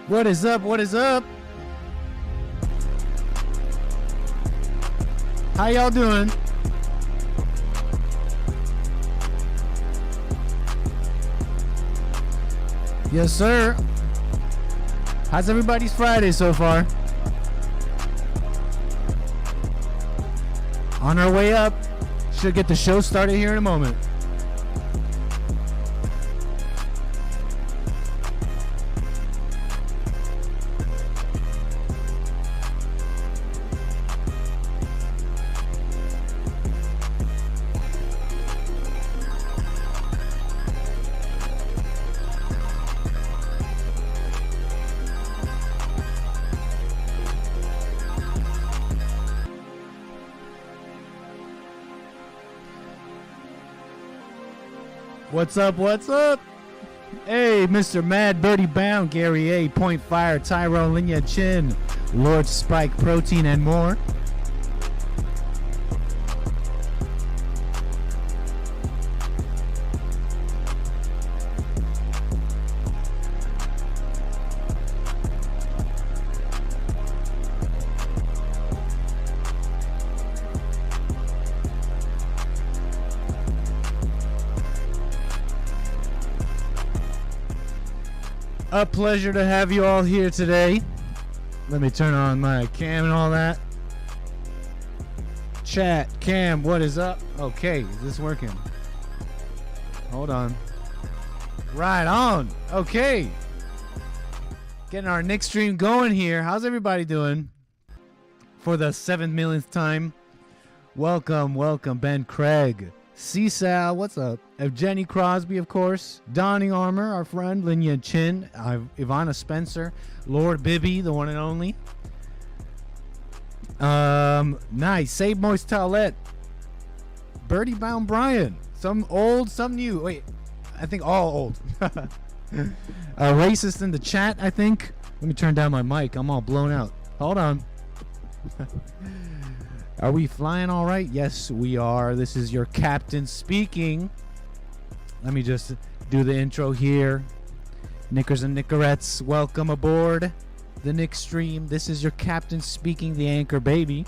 What is up? What is up? How y'all doing? Yes, sir. How's everybody's Friday so far? On our way up. Should get the show started here in a moment. What's up? What's up? Hey, Mr. Mad, Birdie Bound, Gary A, Point Fire, Tyrone, Linya Chin, Lord Spike, Protein, and more. A pleasure to have you all here today. Let me turn on my cam and all that. Chat, cam, what is up? Okay, is this working? Hold on. Right on. Okay. Getting our Nick stream going here. How's everybody doing? For the 7 millionth time. Welcome, welcome, Ben Craig. 𝒏𝒊𝒄𝒌𝒔𝒕𝒓𝒆𝒂𝒎, what's up? 𝒏𝒊𝒄𝒌𝒔𝒕𝒓𝒄𝒊𝒂𝒍𝒔, of course. Donning Armor, our friend. Linya Chin. Ivana Spencer. Lord Bibby, the one and only. Nice. Save Moist Towelette. Birdie Bound Brian. Some old, some new. Wait, I think all old. Racist in the chat, I think. Let me turn down my mic. I'm all blown out. Hold on. Are we flying all right? Yes, we are. This is your captain speaking. Let me just do the intro here. Knickers and Nickerettes, welcome aboard the Nick stream. This is your captain speaking, the anchor baby.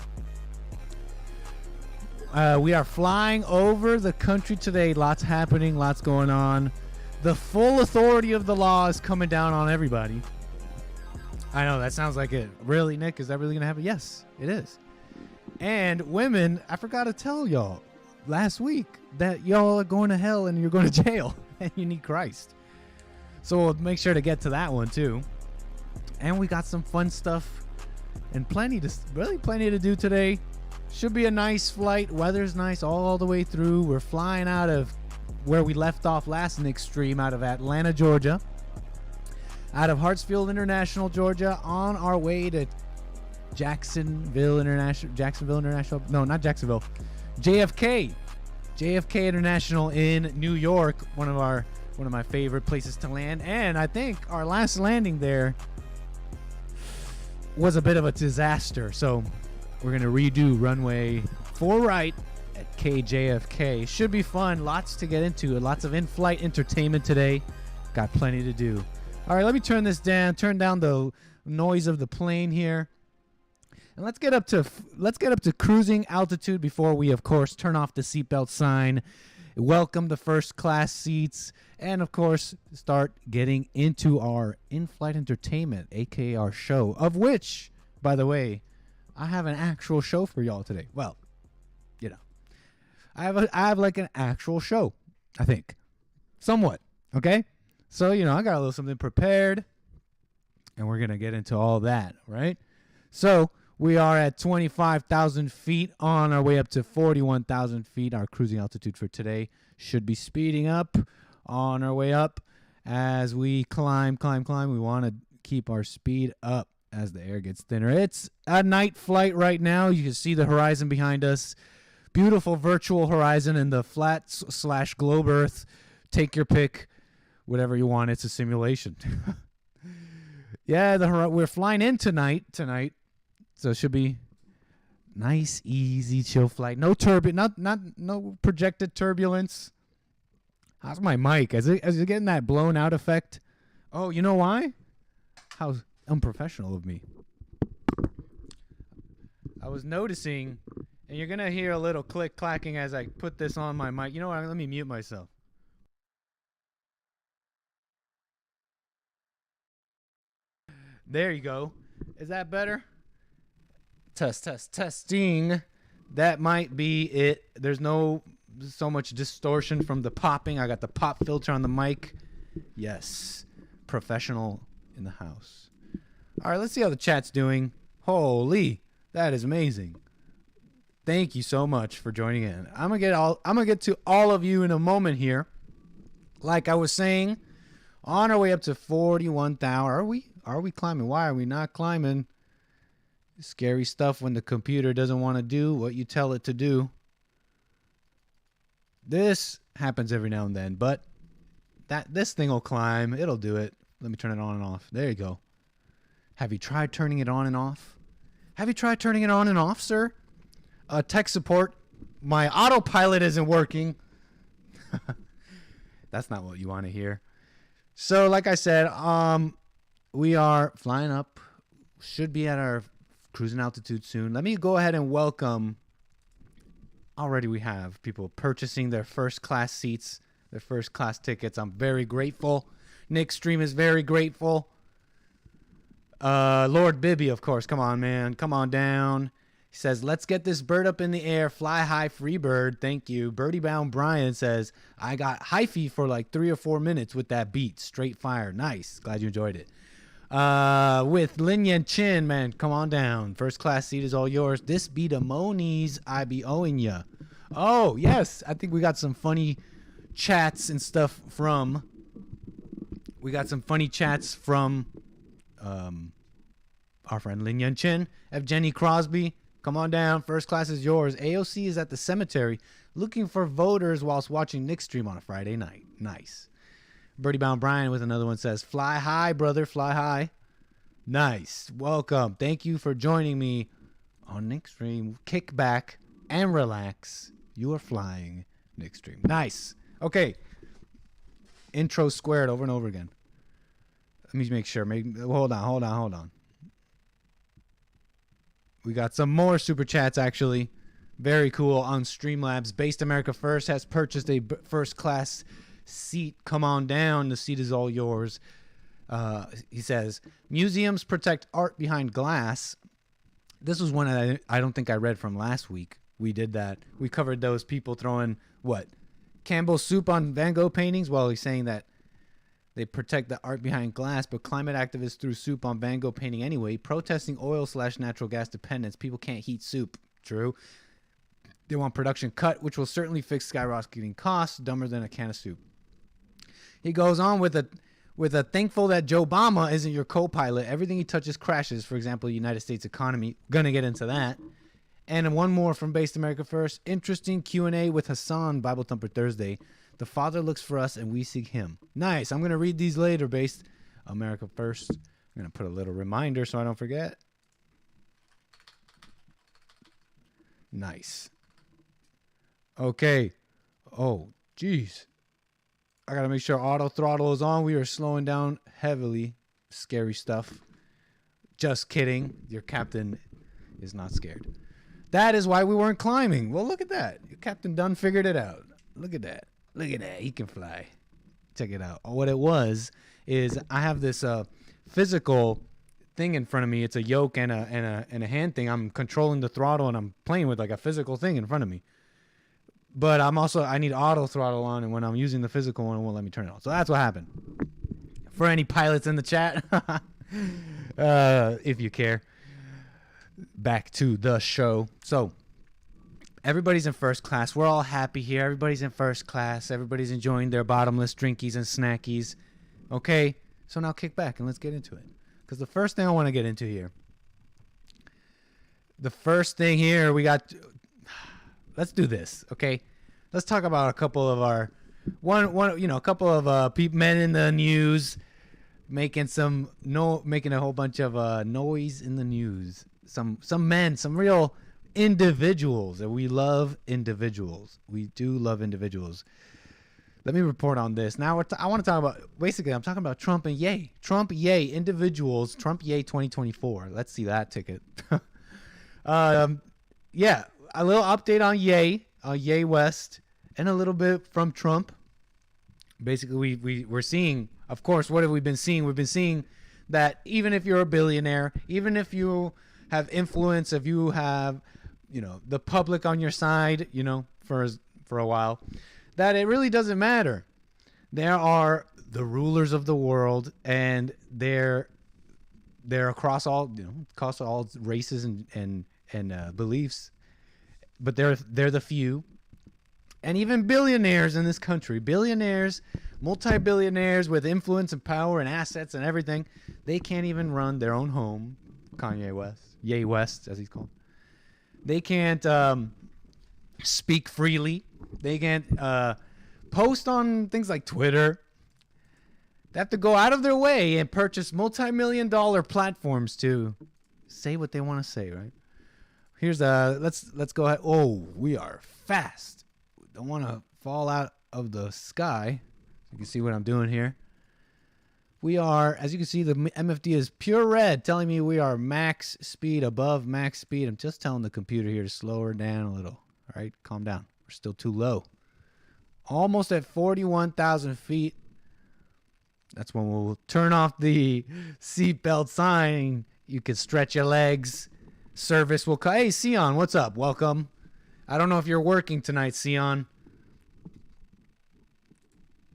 We are flying over the country today. Lots happening, lots going on. The full authority of the law is coming down on everybody. I know, that sounds like it. Really, Nick? Is that really going to happen? Yes, it is. And women, I forgot to tell y'all last week that y'all are going to hell and you're going to jail and you need Christ. So we'll make sure to get to that one too. And we got some fun stuff and really plenty to do today. Should be a nice flight. Weather's nice all the way through. We're flying out of where we left off last Nick stream, out of Atlanta, Georgia. Out of Hartsfield International, Georgia, on our way to Jacksonville International. No, not Jacksonville. JFK International in New York. One of my favorite places to land. And I think our last landing there was a bit of a disaster. So we're gonna redo runway 4 right at KJFK. Should be fun. Lots to get into. Lots of in-flight entertainment today. Got plenty to do. All right, let me turn this down. Turn down the noise of the plane here. And let's get up to cruising altitude before we, of course, turn off the seatbelt sign, welcome the first class seats, and, of course, start getting into our in-flight entertainment, aka our show, of which, by the way, I have an actual show for y'all today. Well, you know, I have like an actual show, I think, somewhat. Okay, so I got a little something prepared, and we're gonna get into all that, right? So. We are at 25,000 feet on our way up to 41,000 feet. Our cruising altitude for today should be speeding up on our way up as we climb. We want to keep our speed up as the air gets thinner. It's a night flight right now. You can see the horizon behind us. Beautiful virtual horizon and the flat/globe Earth. Take your pick, whatever you want. It's a simulation. Yeah, we're flying in tonight. So it should be nice, easy, chill flight. No no projected turbulence. How's my mic? Is it getting that blown out effect? Oh, you know why? unprofessional of me. I was noticing, and you're going to hear a little click clacking as I put this on my mic. You know what? Let me mute myself. There you go. Is that better? Testing. That might be it. There's no so much distortion from the popping. I got the pop filter on the mic. Yes. Professional in the house. All right, let's see how the chat's doing. Holy, that is amazing. Thank you so much for joining in. I'm gonna get to all of you in a moment here. Like I was saying, on our way up to 41,000. Are we climbing? Why are we not climbing? Scary stuff when the computer doesn't want to do what you tell it to do. This happens every now and then, but this thing will climb. It'll do it. Let me turn it on and off. There you go. Have you tried turning it on and off? Have you tried turning it on and off, sir? Tech support. My autopilot isn't working. That's not what you want to hear. So, like I said, we are flying up. Should be at our cruising altitude soon. Let me go ahead and welcome. Already we have people purchasing their first class seats, their first class tickets. I'm very grateful. Nickstream is very grateful. Lord Bibby, of course. Come on, man. Come on down. He says, let's get this bird up in the air. Fly high, free bird. Thank you. Birdie Bound Brian says, I got hyphy for like 3 or 4 minutes with that beat. Straight fire. Nice. Glad you enjoyed it. With Lin Yan Chin, man, come on down. First class seat is all yours. This be the Monies I be owing ya. Oh, yes. I think we got some funny chats and stuff from. We got some funny chats from our friend Lin Yan Chin. Evgeny Crosby, come on down. First class is yours. AOC is at the cemetery looking for voters whilst watching Nickstream on a Friday night. Nice. Birdie Bound Brian with another one says, fly high, brother, fly high. Nice. Welcome. Thank you for joining me on Nickstream. Kick back and relax. You are flying Nickstream. Nice. Okay. Intro squared over and over again. Let me make sure. Hold on. We got some more super chats, actually. Very cool on Streamlabs. Based America First has purchased a first class seat. Come on down. The seat is all yours. He says, museums protect art behind glass. This was one I don't think I read from last week. We did that. We covered those people throwing, what, Campbell's soup on Van Gogh paintings? Well, he's saying that they protect the art behind glass, but climate activists threw soup on Van Gogh painting anyway, protesting oil/natural gas dependence. People can't heat soup. True. They want production cut, which will certainly fix skyrocketing costs. Dumber than a can of soup. He goes on with a thankful that Joe Obama isn't your co-pilot. Everything he touches crashes. For example, the United States economy. Gonna get into that. And one more from Based America First. Interesting Q&A with Hassan, Bible Thumper Thursday. The Father looks for us and we seek him. Nice. I'm going to read these later, Based America First. I'm going to put a little reminder so I don't forget. Nice. Okay. Oh, jeez. I got to make sure auto throttle is on. We are slowing down heavily. Scary stuff. Just kidding. Your captain is not scared. That is why we weren't climbing. Well, look at that. Your Captain Dunn figured it out. Look at that. Look at that. He can fly. Check it out. What it was is I have this physical thing in front of me. It's a yoke and a hand thing. I'm controlling the throttle and I'm playing with like a physical thing in front of me. But I need auto throttle on, and when I'm using the physical one, it won't let me turn it on. So that's what happened. For any pilots in the chat, if you care. Back to the show. So everybody's in first class. We're all happy here. Everybody's in first class. Everybody's enjoying their bottomless drinkies and snackies. Okay, so now kick back and let's get into it. Because the first thing I want to get into here. The first thing here we got. Let's do this, okay? Let's talk about a couple of our a couple of men in the news making a whole bunch of noise in the news. Some men, some real individuals, and we love individuals. We do love individuals. Let me report on this. Now I want to talk about, basically, I'm talking about Trump and Ye. Trump, Ye, individuals, Trump, Ye 2024. Let's see that ticket. Yeah, a little update on Ye West, and a little bit from Trump. Basically, we're seeing, of course, what have we been seeing? We've been seeing that even if you're a billionaire, even if you have influence, if you have, the public on your side, for a while, that it really doesn't matter. There are the rulers of the world, and they're across all races and beliefs, but they're the few. And even billionaires in this country, billionaires, multi-billionaires with influence and power and assets and everything, they can't even run their own home. Kanye West, Ye West, as he's called. They can't speak freely. They can't post on things like Twitter. They have to go out of their way and purchase multi-million-dollar platforms to say what they want to say, right? Here's let's go ahead. Oh, we are fast. Don't want to fall out of the sky. You can see what I'm doing here. We are, as you can see, the MFD is pure red, telling me we are max speed, above max speed. I'm just telling the computer here to slow her down a little. All right, calm down. We're still too low. Almost at 41,000 feet. That's when we'll turn off the seatbelt sign. You can stretch your legs. Service will come. Hey, Sion, what's up? Welcome. I don't know if you're working tonight, Sion.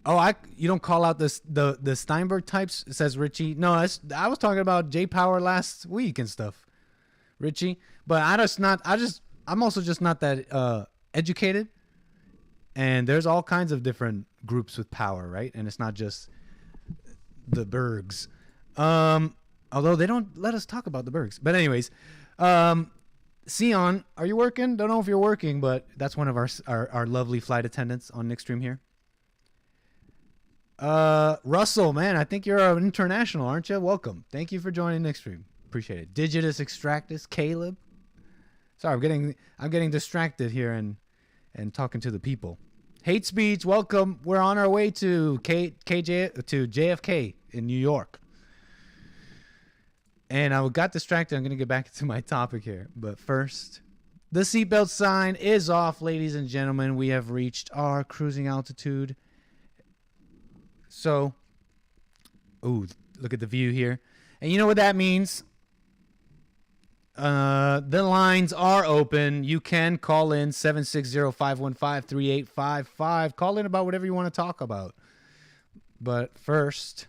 Oh, you don't call out the Steinberg types, says Richie. No, I was talking about J Power last week and stuff, Richie. But I'm also just not that educated. And there's all kinds of different groups with power, right? And it's not just the Bergs. Although they don't let us talk about the Bergs. But anyways, Sion, are you working? Don't know if you're working, but that's one of our lovely flight attendants on nickstream here. Russell, man, I think you're an international, aren't you? Welcome. Thank you for joining nickstream. Appreciate it. Digitus Extractus, Caleb. Sorry, I'm getting distracted here and talking to the people. Hate speech, welcome. We're on our way to JFK in New York. And I got distracted. I'm going to get back to my topic here. But first, the seatbelt sign is off, ladies and gentlemen. We have reached our cruising altitude. So, ooh, look at the view here. And you know what that means? The lines are open. You can call in 760-515-3855. Call in about whatever you want to talk about. But first,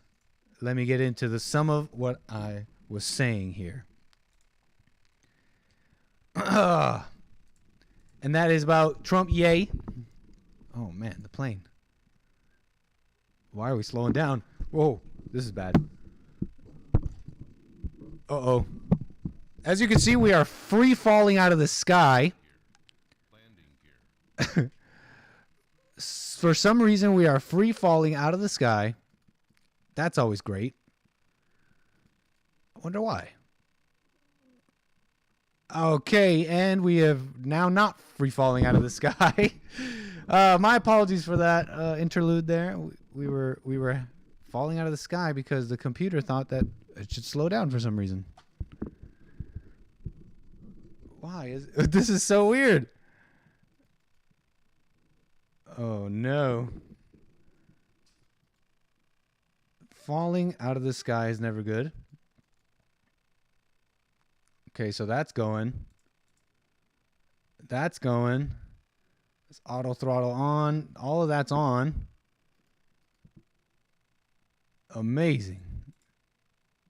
let me get into the sum of what I was saying here. And that is about Trump, yay. Oh, man, the plane. Why are we slowing down? Whoa, this is bad. Uh-oh. As you can see, we are free falling out of the sky. For some reason, we are free falling out of the sky. That's always great. I wonder why. Okay, and we have now not free falling out of the sky. My apologies for that interlude there. We were falling out of the sky because the computer thought that it should slow down for some reason. Why this is so weird? Oh no. Falling out of the sky is never good. Okay, so that's going. That's going. It's auto throttle on. All of that's on. Amazing.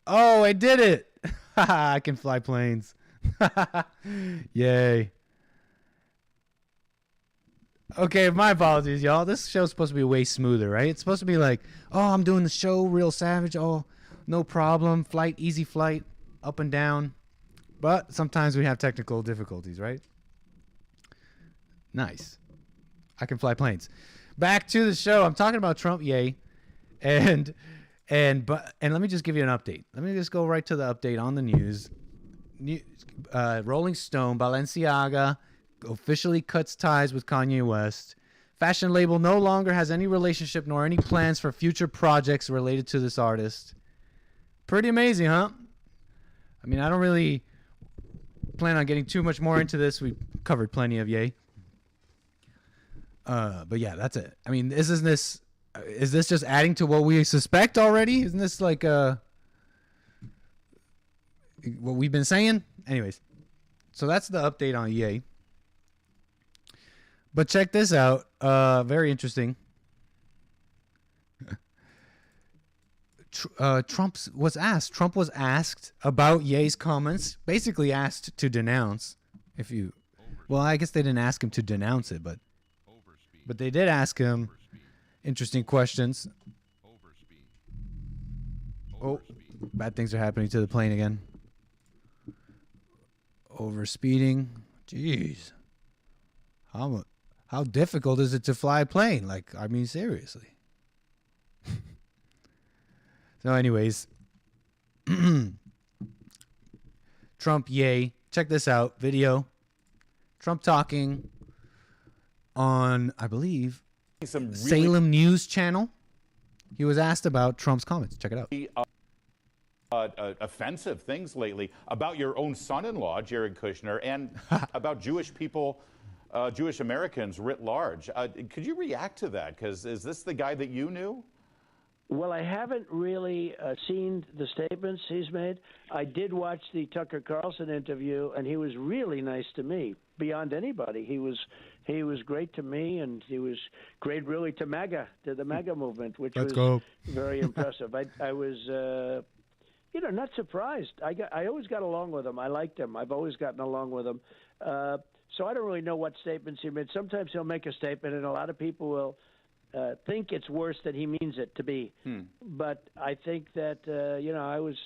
Oh, I did it. I can fly planes. Yay. Okay, my apologies, y'all. This show's supposed to be way smoother, right? It's supposed to be like, oh, I'm doing the show real savage. Oh, no problem. Flight, easy flight, up and down. But sometimes we have technical difficulties, right? Nice. I can fly planes. Back to the show. I'm talking about Trump, yay. And let me just give you an update. Let me just go right to the update on the news. Rolling Stone, Balenciaga officially cuts ties with Kanye West. Fashion label no longer has any relationship nor any plans for future projects related to this artist. Pretty amazing, huh? I mean, I don't really plan on getting too much more into this. We covered plenty of Ye. But yeah, that's it. I mean, is this just adding to what we suspect already? Isn't this like what we've been saying? Anyways, so that's the update on Ye. But check this out. Very interesting. Trump was asked about Ye's comments, basically asked to denounce. Well, I guess they didn't ask him to denounce it, but they did ask him interesting questions. Oh, bad things are happening to the plane again. Overspeeding. Jeez. How difficult is it to fly a plane? Like, I mean, seriously. So anyways, Trump, Ye. Check this out. Video. Trump talking on, I believe, Salem News Channel. He was asked about Trump's comments. Check it out. Offensive things lately about your own son-in-law, Jared Kushner, and about Jewish people, Jewish Americans writ large. Could you react to that? Because is this the guy that you knew? Well, I haven't really seen the statements he's made. I did watch the Tucker Carlson interview, and he was really nice to me, beyond anybody. He was great to me, and he was great, really, to the MAGA movement, which was very impressive. I was, not surprised. I always got along with him. I liked him. I've always gotten along with him. So I don't really know what statements he made. Sometimes he'll make a statement, and a lot of people will think it's worse than he means it to be. But I think that I was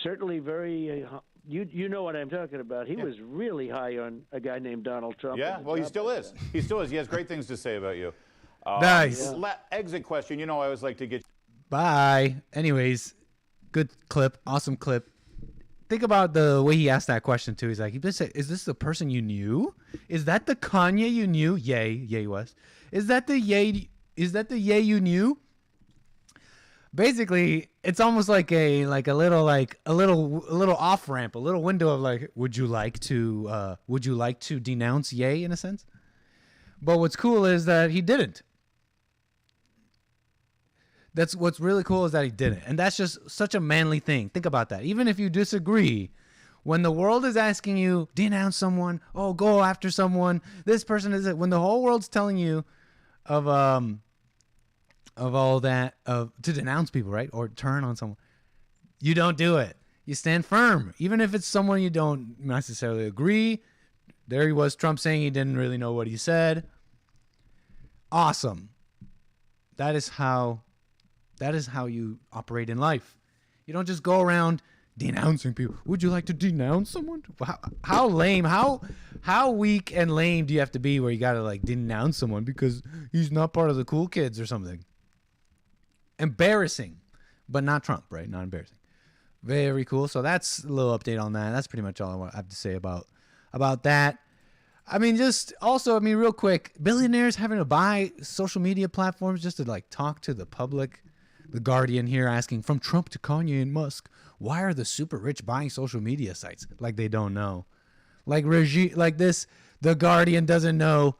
certainly very. You know what I'm talking about. He was really high on a guy named Donald Trump. Yeah, well, he still is. He still is. He has great things to say about you. Nice. Exit question. I always like to get. Bye. Anyways, good clip. Awesome clip. Think about the way he asked that question too. He's like, "Is this the person you knew? Is that the Kanye you knew? Ye West. Is that the Ye? Is that the Ye you knew?" Basically, it's almost like a little off ramp, a little window of like, would you like to denounce Ye in a sense? But what's cool is that he didn't. That's what's really cool is that he didn't. And that's just such a manly thing. Think about that. Even if you disagree, when the world is asking you, denounce someone, oh, go after someone, this person is it. When the whole world's telling you of all that, to denounce people, right? Or turn on someone, you don't do it. You stand firm. Even if it's someone you don't necessarily agree. There he was, Trump saying he didn't really know what he said. Awesome. That is how you operate in life. You don't just go around denouncing people. Would you like to denounce someone? How lame, how weak and lame do you have to be where you got to like denounce someone because he's not part of the cool kids or something? Embarrassing, but not Trump, right? Not embarrassing. Very cool. So that's a little update on that. That's pretty much all I have to say about that. I mean, real quick, billionaires having to buy social media platforms just to like talk to the public. The Guardian here asking, from Trump to Kanye and Musk, why are the super rich buying social media sites? Like they don't know. Like the Guardian doesn't know.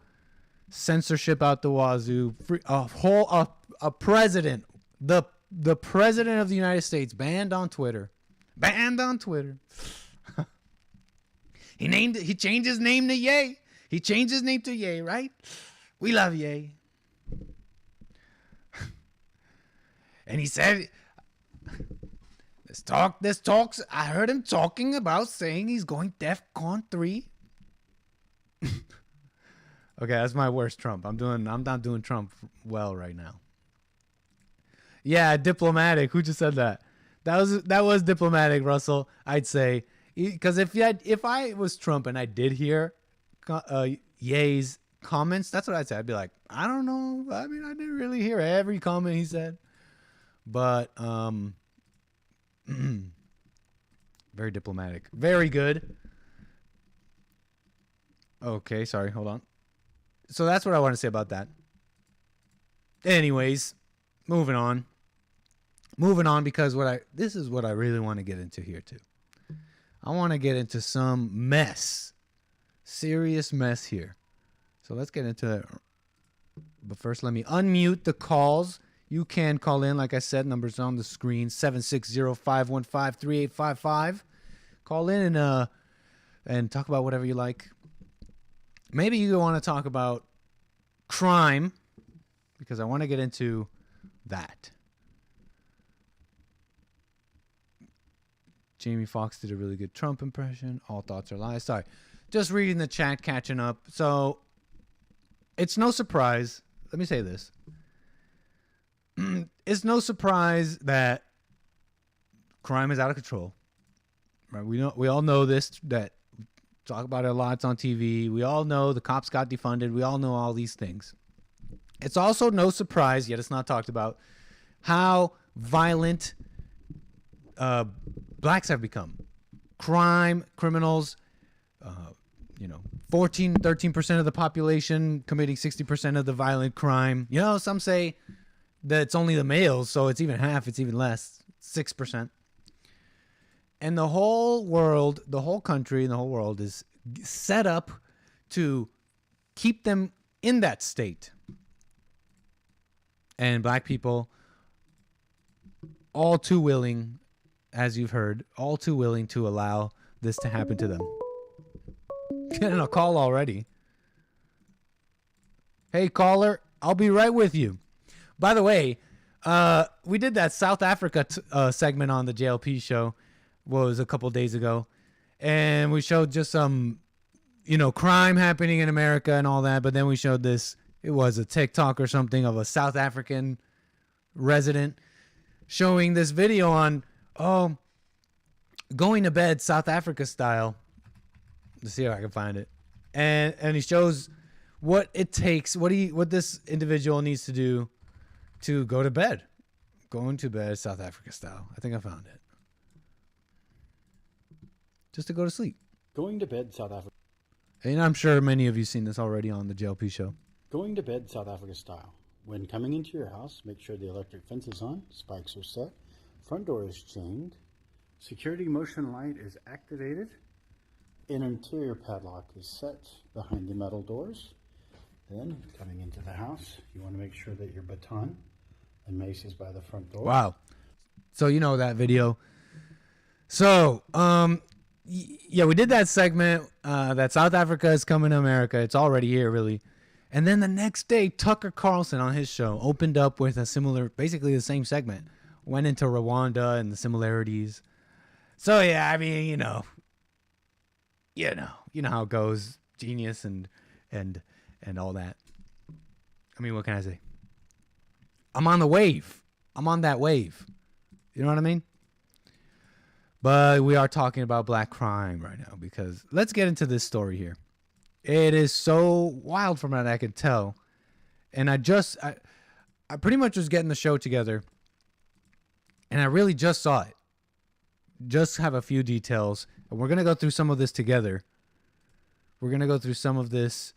Censorship out the wazoo. A president, the president of the United States banned on Twitter. He changed his name to Ye. He changed his name to Ye, right? We love Ye. And he said, this talks, I heard him talking about saying he's going DEFCON 3. Okay, that's my worst Trump. I'm not doing Trump well right now. Yeah, diplomatic. Who just said that? That was diplomatic, Russell. I'd say, because if I was Trump and I did hear Ye's comments, that's what I'd say. I'd be like, I don't know. I mean, I didn't really hear every comment he said. But very diplomatic. Very good. Okay, sorry, hold on. So that's what I want to say about that. Anyways, moving on. Moving on, because this is what I really want to get into here too. I want to get into some mess. Serious mess here. So let's get into it. But first, let me unmute the calls. You can call in, like I said, numbers on the screen, 760-515-3855. Call in and talk about whatever you like. Maybe you want to talk about crime, because I want to get into that. Jamie Foxx did a really good Trump impression. All thoughts are lies. Sorry. Just reading the chat, catching up. So, it's no surprise. Let me say this. It's no surprise that crime is out of control. Right? We all know this, that talk about it a lot. It's on TV. We all know the cops got defunded. We all know all these things. It's also no surprise, yet it's not talked about, how violent blacks have become. Crime, criminals, 13% of the population committing 60% of the violent crime. Some say that it's only the males, so it's even half, it's even less, 6%. And the whole world, the whole country, and the whole world is set up to keep them in that state. And black people, all too willing, as you've heard, all too willing to allow this to happen to them. Getting a call already. Hey, caller, I'll be right with you. By the way, we did that South Africa segment on the JLP show, was a couple days ago, and we showed just some, crime happening in America and all that, but then we showed this, it was a TikTok or something of a South African resident showing this video on, going to bed South Africa style. Let's see if I can find it. And he shows what it takes, what this individual needs to do to go to bed. Going to bed South Africa style. I think I found it. Just to go to sleep. Going to bed South Africa. And I'm sure many of you seen this already on the JLP show. Going to bed South Africa style. When coming into your house, make sure the electric fence is on, spikes are set, front door is chained, security motion light is activated, an interior padlock is set behind the metal doors. Then, coming into the house, you want to make sure that your baton and mace is by the front door. Wow. So you know that video. So, yeah, we did that segment that South Africa is coming to America. It's already here, really. And then the next day, Tucker Carlson on his show opened up with a similar, basically the same segment. Went into Rwanda and the similarities. So, yeah, I mean, you know how it goes. Genius and all that. I mean, what can I say? I'm on the wave. I'm on that wave. You know what I mean? But we are talking about black crime right now, because let's get into this story here. It is so wild from what I can tell. And I pretty much was getting the show together, and I really just saw it. Just have a few details, and we're going to go through some of this together. We're going to go through some of this,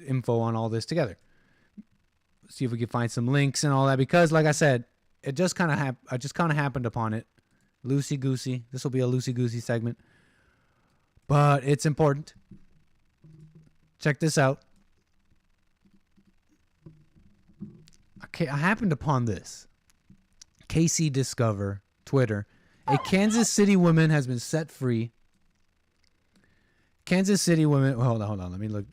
info on all this together. See if we can find some links and all that, because like I said, it just kind of I just kind of happened upon it. Loosey-goosey. This will be a loosey-goosey segment. But it's important. Check this out. Okay, I happened upon this. KC Discover, Twitter. A Kansas City woman has been set free. Kansas City woman. Hold on. Let me look.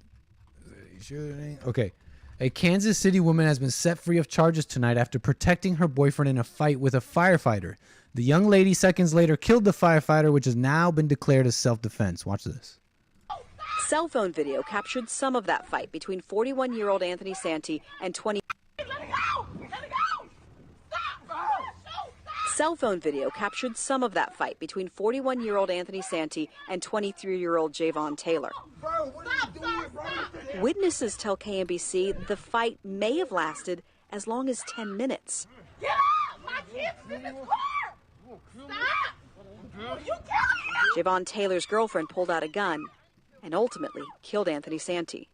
Okay. A Kansas City woman has been set free of charges tonight after protecting her boyfriend in a fight with a firefighter. The young lady seconds later killed the firefighter, which has now been declared as self-defense. Watch this. Cell phone video captured some of that fight between 41-year-old Anthony Santee and 20. Let it go! Let it go! Stop! Cell phone video captured some of that fight between 41-year-old Anthony Santee and 23-year-old Javon Taylor. Witnesses tell KNBC the fight may have lasted as long as 10 minutes. Get up! My kids in this car! Stop! You killing me! Javon Taylor's girlfriend pulled out a gun and ultimately killed Anthony Santee.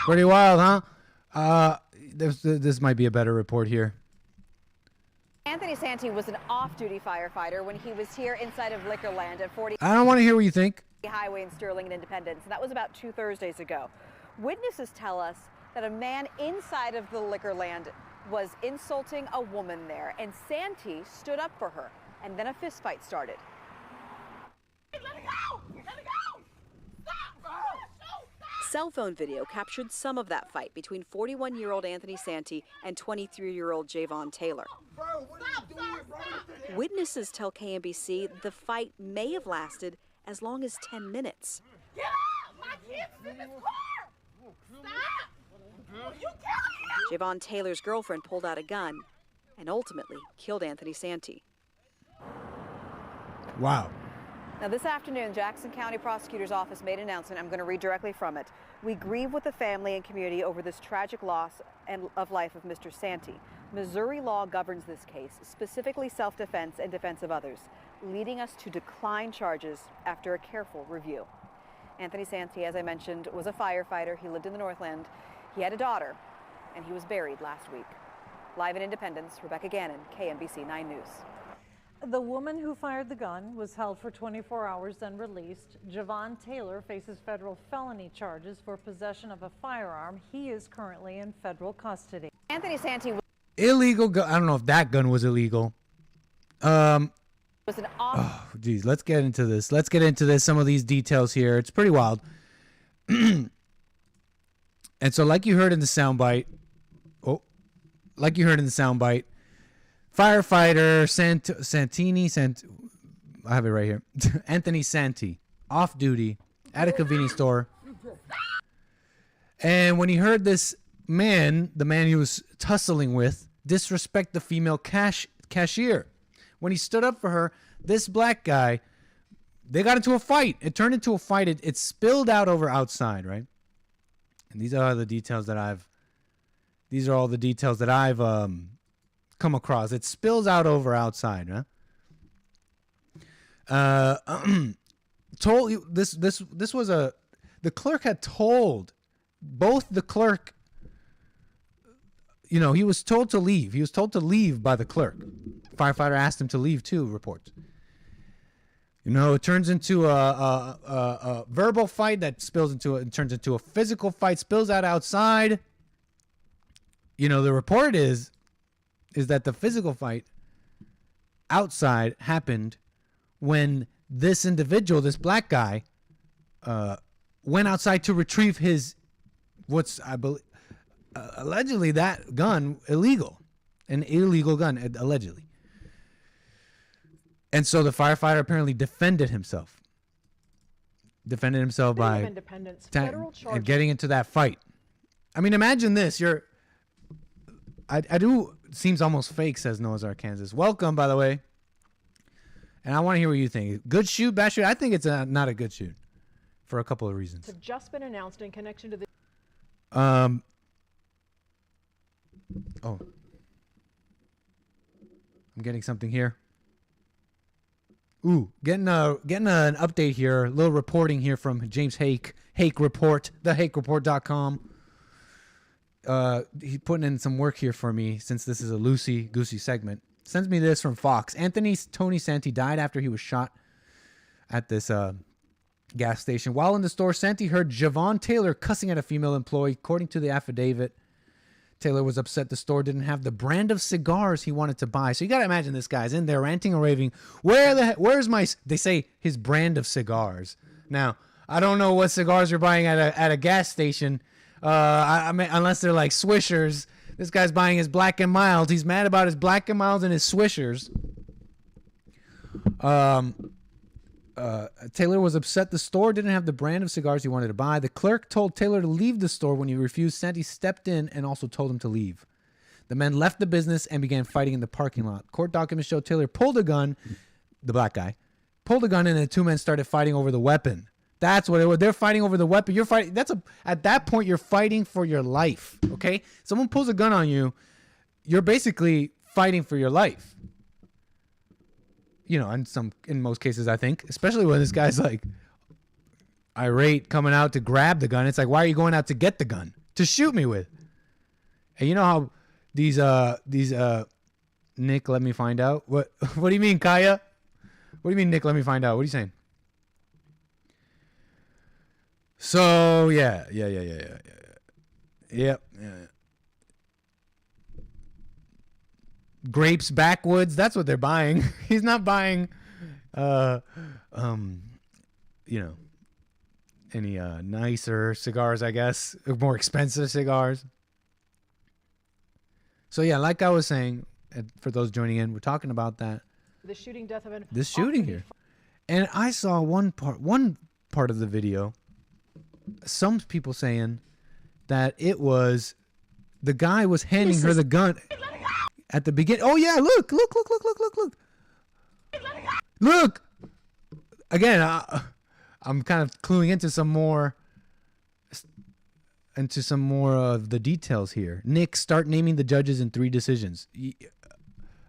Pretty wild, huh? This might be a better report here. Anthony Santee was an off-duty firefighter when he was here inside of Liquorland at 40 I don't want to hear what you think. Highway in Sterling and Independence, and that was about 2 Thursdays ago. Witnesses tell us that a man inside of the Liquorland was insulting a woman there, and Santee stood up for her, and then a fist fight started. Let me go! Let me go! Stop! Cell phone video captured some of that fight between 41-year-old Anthony Santee and 23-year-old 𝒏𝒊𝒄𝒌𝒔𝒕𝒓𝒆𝒂𝒎. Bro, what are you doing, bro? Witnesses tell KNBC the fight may have lasted as long as 10 minutes. Get out! My kids in this car! Stop! You killing me! 𒒏𝒊𝒄𝒌𝒔𝒕𝒓𝒆𝒂𝒍𝒔 girlfriend pulled out a gun and ultimately killed Anthony Santee. Wow. Now, this afternoon, Jackson County Prosecutor's Office made an announcement. I'm going to read directly from it. We grieve with the family and community over this tragic loss of life of Mr. Santee. Missouri law governs this case, specifically self-defense and defense of others, leading us to decline charges after a careful review. Anthony Santee, as I mentioned, was a firefighter. He lived in the Northland. He had a daughter, and he was buried last week. Live in Independence, Rebecca Gannon, KNBC 9 News. The woman who fired the gun was held for 24 hours, then released. Javon Taylor faces federal felony charges for possession of a firearm. He is currently in federal custody. Anthony Santee Illegal gun. I don't know if that gun was illegal. was an Oh, geez. Let's get into this. Some of these details here. It's pretty wild. And so, like you heard in the soundbite, firefighter I have it right here. Anthony Santee, off duty at a convenience store. And when he heard this man, the man he was tussling with, disrespect the female cashier, when he stood up for her, this black guy, they got into a fight. It turned into a fight. It spilled out over outside, right? And these are all the details that I've come across. It spills out over outside, huh? Told you this was the clerk had told both the clerk, he was told to leave. He was told to leave by the clerk. Firefighter asked him to leave too, reports. It turns into a verbal fight that turns into a physical fight, spills out outside. The report is that the physical fight outside happened when this individual, this black guy, went outside to retrieve his, allegedly that gun an illegal gun, allegedly. And so the firefighter apparently defended himself by and getting into that fight. I mean, imagine this. Seems almost fake, says Noah's Ark, Kansas. Welcome, by the way. And I want to hear what you think. Good shoot, bad shoot? I think it's not a good shoot for a couple of reasons. Have just been announced in connection to the. I'm getting something here. Ooh, getting an update here, a little reporting here from James Hake Report, thehakereport.com. He's putting in some work here for me since this is a loosey-goosey segment. Sends me this from Fox. Tony Santee died after he was shot at this gas station. While in the store, Santee heard Javon Taylor cussing at a female employee. According to the affidavit, Taylor was upset the store didn't have the brand of cigars he wanted to buy. So you got to imagine this guy's in there ranting and raving. Where's my, they say his brand of cigars. Now, I don't know what cigars you're buying at a gas station. I mean, unless they're like Swishers. This guy's buying his Black and Mild. He's mad about his Black and Mild and his Swishers. Taylor was upset the store didn't have the brand of cigars he wanted to buy. The clerk told Taylor to leave the store. When he refused, Santee stepped in and also told him to leave. The men left the business and began fighting in the parking lot. Court documents show Taylor pulled a gun, the black guy, pulled a gun, and the two men started fighting over the weapon. That's what it was. They're fighting over the weapon. You're fighting. At that point, you're fighting for your life. Okay? Someone pulls a gun on you, you're basically fighting for your life. In most cases, I think, especially when this guy's like irate coming out to grab the gun. It's like, why are you going out to get the gun? To shoot me with. And you know how these Nick, let me find out. What do you mean, Kaya? What do you mean, Nick, let me find out? What are you saying? So, yeah. Yep. Grapes backwoods, that's what they're buying. He's not buying any nicer cigars, I guess, more expensive cigars. So yeah, like I was saying, for those joining in, we're talking about that. The shooting death of this shooting here. And I saw one part of the video, some people saying that it was the guy was handing her the gun at the beginning. Oh yeah, look. Look. Again, I'm kind of cluing into some more of the details here. Nick, start naming the judges in 3 decisions.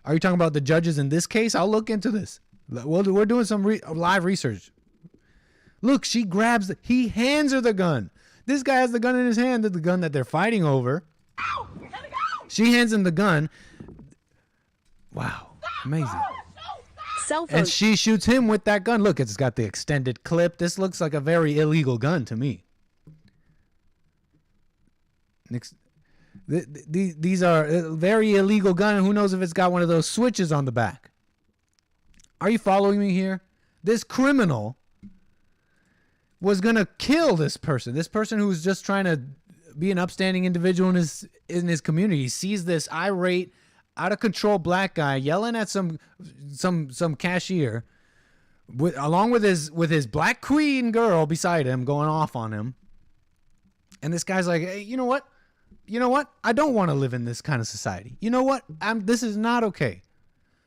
Are you talking about the judges in this case? I'll look into this. We're doing some live research. Look, he hands her the gun. This guy has the gun in his hand, the gun that they're fighting over. She hands him the gun. Wow, amazing. And she shoots him with that gun. Look, it's got the extended clip. This looks like a very illegal gun to me. These are a very illegal gun. Who knows if it's got one of those switches on the back? Are you following me here? This criminal was going to kill this person. This person who was just trying to be an upstanding individual in his community. He sees this irate, out of control black guy yelling at some cashier along with his black queen girl beside him, going off on him. And this guy's like, hey, you know what? I don't want to live in this kind of society. You know what? This is not okay.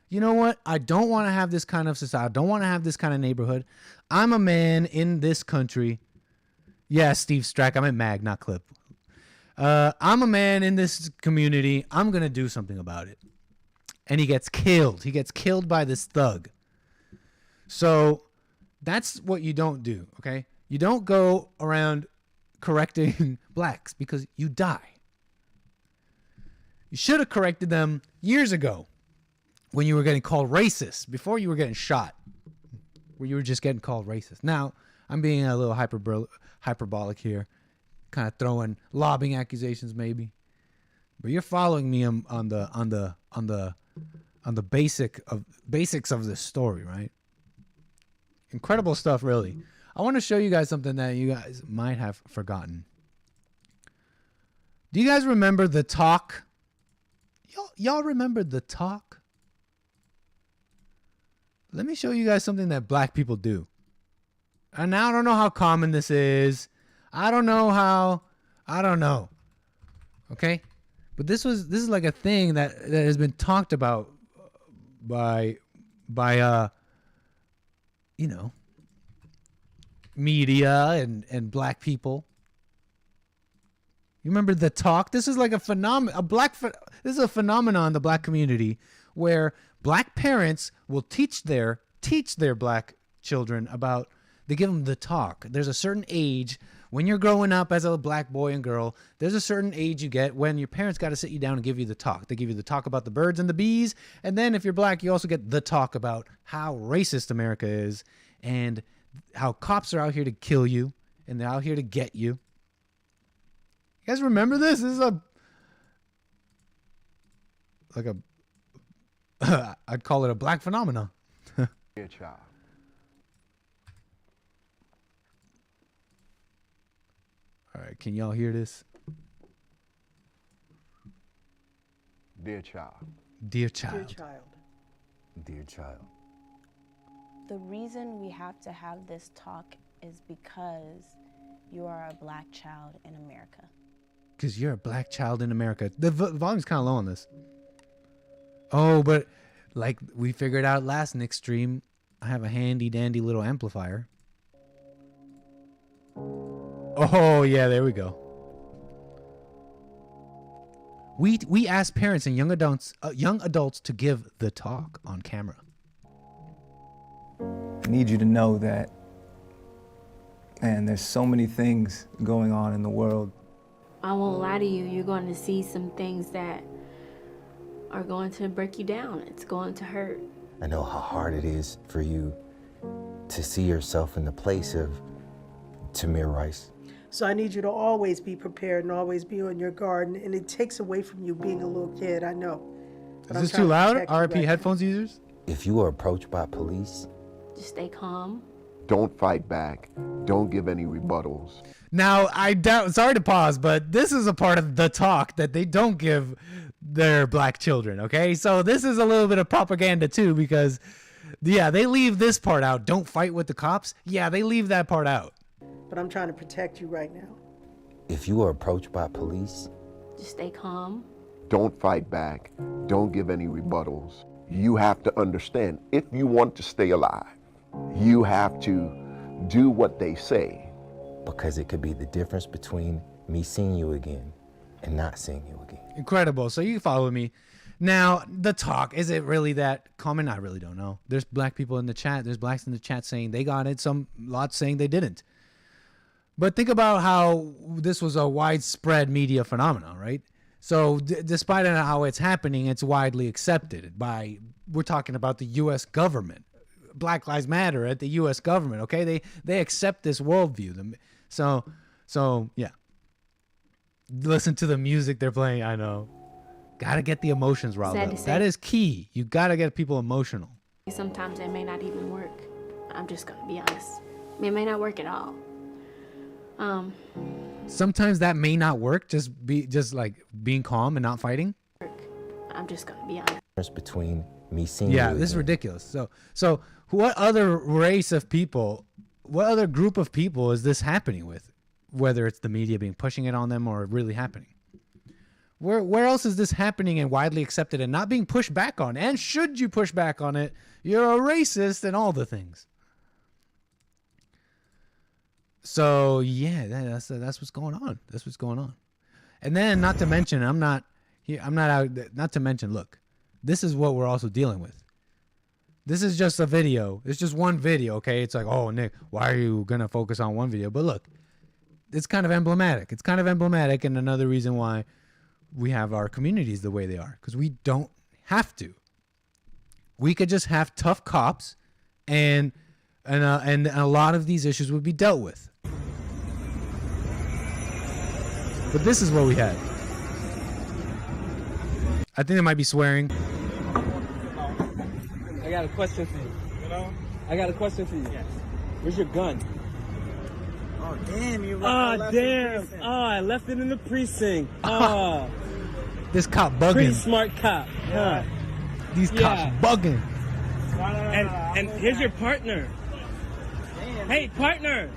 You know what? I don't want to have this kind of society. I don't want to have this kind of neighborhood. I'm a man in this country. Yeah, Steve Strack. I'm at Mag, not Clip. I'm a man in this community. I'm going to do something about it. And he gets killed. He gets killed by this thug. So that's what you don't do, okay? You don't go around correcting blacks because you die. You should have corrected them years ago when you were getting called racist, before you were getting shot, where you were just getting called racist. Now, I'm being a little hyperbolic here, kind of lobbing accusations maybe. But you're following me on the basics of this story, right? Incredible stuff, really. I want to show you guys something that you guys might have forgotten. Do you guys remember the talk? Y'all remember the talk? Let me show you guys something that black people do. And now I don't know how common this is. I don't know. Okay? But this is like a thing that has been talked about by media and black people. You remember the talk? This is like a phenomenon. This is a phenomenon in the black community where black parents will teach their black children about. They give them the talk. There's a certain age when you're growing up as a black boy and girl. There's a certain age you get when your parents got to sit you down and give you the talk. They give you the talk about the birds and the bees, and then if you're black, you also get the talk about how racist America is and how cops are out here to kill you and they're out here to get you. You guys remember this? This is I'd call it a black phenomenon. Dear child. All right, can y'all hear this? Dear child. Dear child. Dear child. Dear child. The reason we have to have this talk is because you are a black child in America. Because you're a black child in America. The volume's kind of low on this. Oh, but like we figured out last Nick stream, I have a handy dandy little amplifier. Oh yeah, there we go. We asked parents and young adults to give the talk on camera. I need you to know that And there's so many things going on in the world. I won't lie to you, you're going to see some things that are going to break you down. It's going to hurt. I know how hard it is for you to see yourself in the place of Tamir Rice. So I need you to always be prepared and always be on your guard, and it takes away from you being a little kid, I know. Is this too loud? RP headphones users? If you are approached by police, just stay calm. Don't fight back. Don't give any rebuttals. Now, I doubt, sorry to pause, but this is a part of the talk that they don't give their black children, okay? So this is a little bit of propaganda too, because, yeah, they leave this part out. Don't fight with the cops. Yeah, they leave that part out. But I'm trying to protect you right now. if you are approached by police, just stay calm. Don't fight back. Don't give any rebuttals. You have to understand, if you want to stay alive, you have to do what they say. Because it could be the difference between me seeing you again and not seeing you again. Incredible. So you follow me. Now, the talk, is it really that common? I really don't know. There's black people in the chat. There's blacks in the chat saying they got it. Some lots saying they didn't. But think about how this was a widespread media phenomenon, right? So despite how it's happening, it's widely accepted by, we're talking about the U.S. government. Black Lives Matter at the U.S. government, okay? They accept this worldview. So yeah. Listen to the music they're playing. I know. Got to get the emotions riled up. That is key. You got to get people emotional. Sometimes it may not even work. I'm just going to be honest. It may not work at all. Sometimes that may not work. Just like being calm and not fighting. I'm just going to be honest. Between me seeing yeah, you this is again. ridiculous. So what other race of people, what other group of people is this happening with? Whether it's the media being pushing it on them or really happening. Where else is this happening and widely accepted and not being pushed back on? And should you push back on it, you're a racist and all the things. So yeah, that's what's going on. That's what's going on. And then not to mention, not to mention, look, this is what we're also dealing with. This is just a video. It's just one video, okay? It's like, oh, Nick, why are you going to focus on one video? But look, it's kind of emblematic. It's kind of emblematic, and another reason why we have our communities the way they are, because we don't have to. We could just have tough cops, and a lot of these issues would be dealt with. But this is what we had. I think there might be swearing. I got a question for you. I got a question for you. Yes. Where's your gun? Oh, damn, you Oh, damn. Oh, I left it in the precinct. Oh. This cop bugging. Pretty smart cop. Yeah. These cops bugging. And here's your partner. Damn. Hey, partner.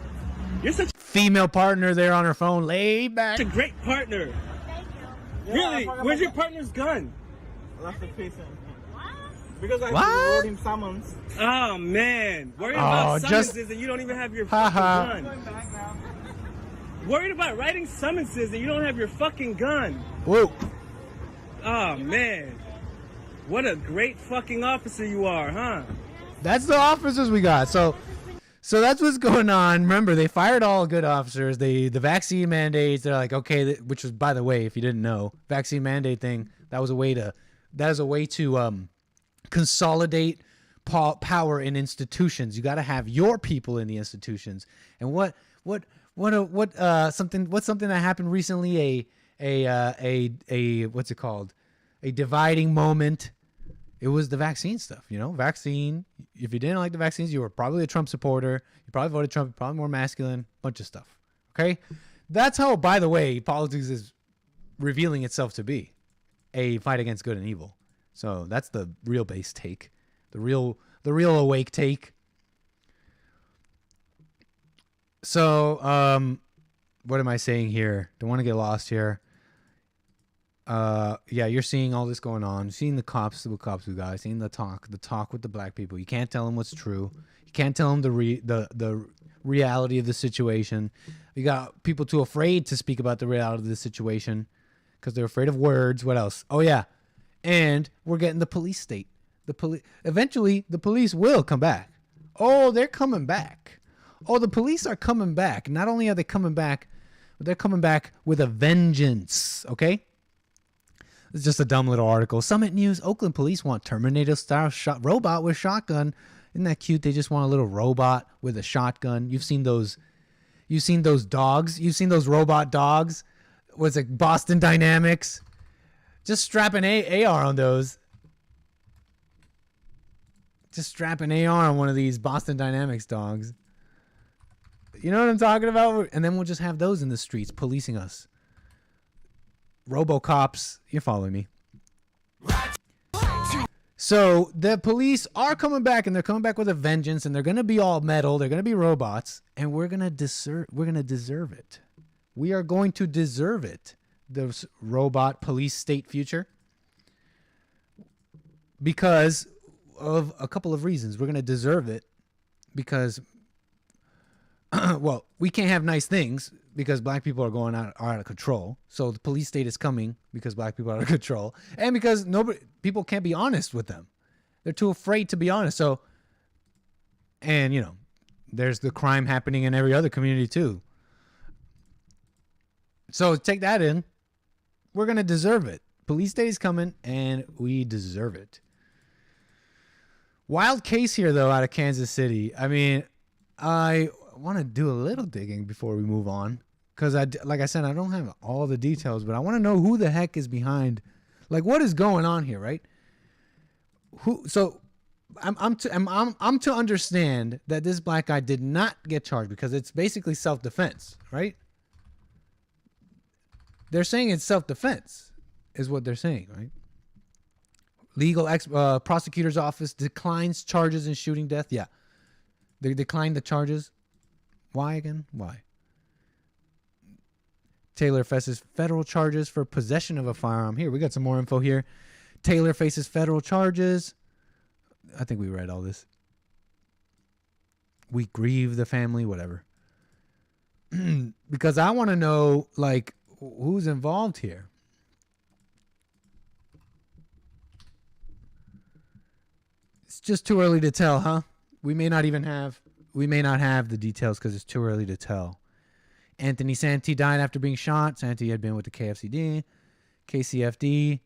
You're such female partner there on her phone, laid back. a great partner. Really? Where's your partner's gun? I left the precinct. Because I wrote him summons. Oh, man. Worried about summonses and you don't even have your fucking gun. Worried about writing summonses and you don't have your fucking gun. Whoa. Oh, man. What a great fucking officer you are, huh? That's the officers we got. So that's what's going on. Remember, they fired all good officers. The vaccine mandates, they're like, okay, which was, by the way, if you didn't know, vaccine mandate thing, that is a way to consolidate power in institutions. You got to have your people in the institutions. And what's something that happened recently? A what's it called? A dividing moment. It was the vaccine stuff, vaccine. If you didn't like the vaccines, you were probably a Trump supporter. You probably voted Trump, you're probably more masculine, bunch of stuff. Okay. That's how, by the way, politics is revealing itself to be a fight against good and evil. So that's the real base take, the real awake take. So, what am I saying here? Don't want to get lost here. Yeah, you're seeing all this going on. Seeing the cops we got. Seeing the talk with the black people. You can't tell them what's true. You can't tell them the reality of the situation. You got people too afraid to speak about the reality of the situation because they're afraid of words. What else? Oh yeah. And we're getting the police state. Eventually, the police will come back. Oh, they're coming back. Oh, the police are coming back. Not only are they coming back, but they're coming back with a vengeance, okay? It's just a dumb little article. Summit News, Oakland police want Terminator-style robot with shotgun. Isn't that cute? They just want a little robot with a shotgun. You've seen those dogs? You've seen those robot dogs? Was it Boston Dynamics? Just strap an AR on those. Just strap an AR on one of these Boston Dynamics dogs. You know what I'm talking about? And then we'll just have those in the streets policing us. RoboCops. You're following me. So the police are coming back, and they're coming back with a vengeance, and they're going to be all metal. They're going to be robots, and we're going to deserve it. We are going to deserve it. The robot police state future. Because of a couple of reasons. We're going to deserve it because well, we can't have nice things because black people are out of control. So the police state is coming because black people are out of control, and because people can't be honest with them. They're too afraid to be honest. So, and you know, there's the crime happening in every other community too. So take that in. We're gonna deserve it. Police state is coming, and we deserve it. Wild case here though out of Kansas City. I mean, I want to do a little digging before we move on, because like I said, I don't have all the details, but I want to know who the heck is behind, like what is going on here, right? So I'm to understand that this black guy did not get charged because it's basically self-defense, right? They're saying it's self-defense is what they're saying, right? Legal prosecutor's office declines charges in shooting death. Yeah, they declined the charges. Why again? Why? Taylor faces federal charges for possession of a firearm. Here, we got some more info here. Taylor faces federal charges. I think we read all this. We grieve the family, whatever. Because I want to know, like, who's involved here. It's just too early to tell, huh? We may not have the details because it's too early to tell. Anthony Santee died after being shot. Santee had been with the KCFD.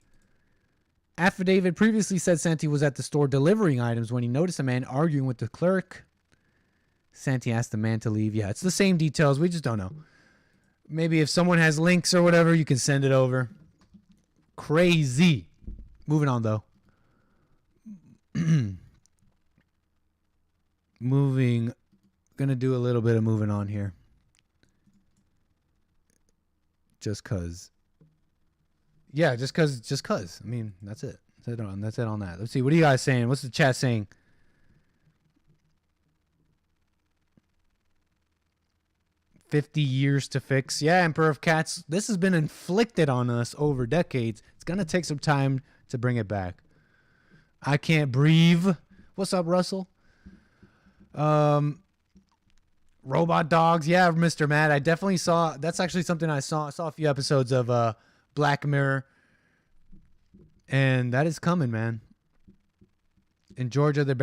Affidavit previously said Santee was at the store delivering items when he noticed a man arguing with the clerk. Santee asked the man to leave. Yeah, it's the same details. We just don't know. Maybe if someone has links or whatever, you can send it over. Crazy. Moving on, though. Gonna do a little bit of moving on here. Just cause. Yeah, just cause. I mean, that's it. That's it on that. Let's see. What are you guys saying? What's the chat saying? "50 years to fix." Yeah, Emperor of Cats. This has been inflicted on us over decades. It's gonna take some time to bring it back. I can't breathe. What's up, Russell? Robot dogs. Yeah, Mr. Matt. I definitely saw. That's actually something I saw. I saw a few episodes of Black Mirror, and that is coming, man. In Georgia, they're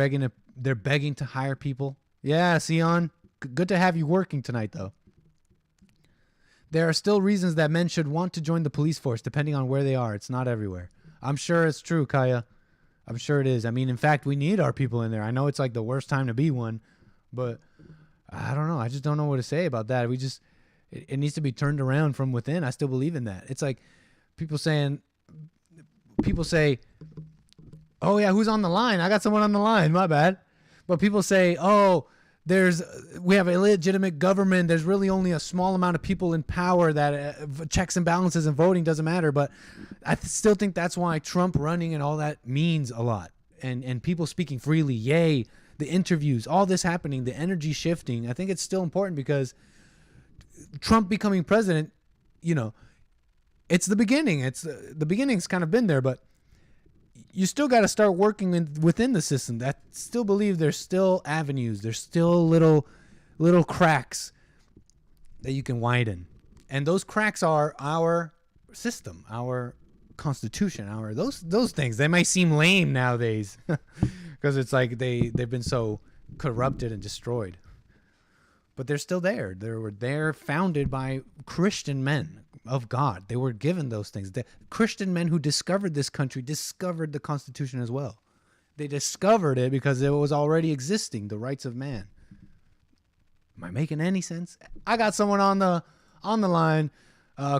begging to hire people. Yeah, Sion. Good to have you working tonight, though. There are still reasons that men should want to join the police force, depending on where they are. It's not everywhere. I'm sure it's true, Kaya. I'm sure it is. I mean, in fact, we need our people in there. I know it's like the worst time to be one, but I don't know. I just don't know what to say about that. It needs to be turned around from within. I still believe in that. It's like people say, "Oh yeah, who's on the line? I got someone on the line. My bad." But people say, "Oh, we have a illegitimate government. There's really only a small amount of people in power that checks and balances and voting doesn't matter." But I still think that's why Trump running and all that means a lot. And people speaking freely, yay, the interviews, all this happening, the energy shifting. I think it's still important because Trump becoming president, you know, it's the beginning. The beginning's kind of been there, but you still got to start working within the system. That still believe there's still avenues. There's still little cracks that you can widen. And those cracks are our system, our constitution, those things. They might seem lame nowadays because it's like they've been so corrupted and destroyed. but they're still there. They were there, founded by Christian men of God. They were given those things. The Christian men who discovered this country discovered the Constitution as well. They discovered it because it was already existing, the rights of man. Am I making any sense? I got someone on the line.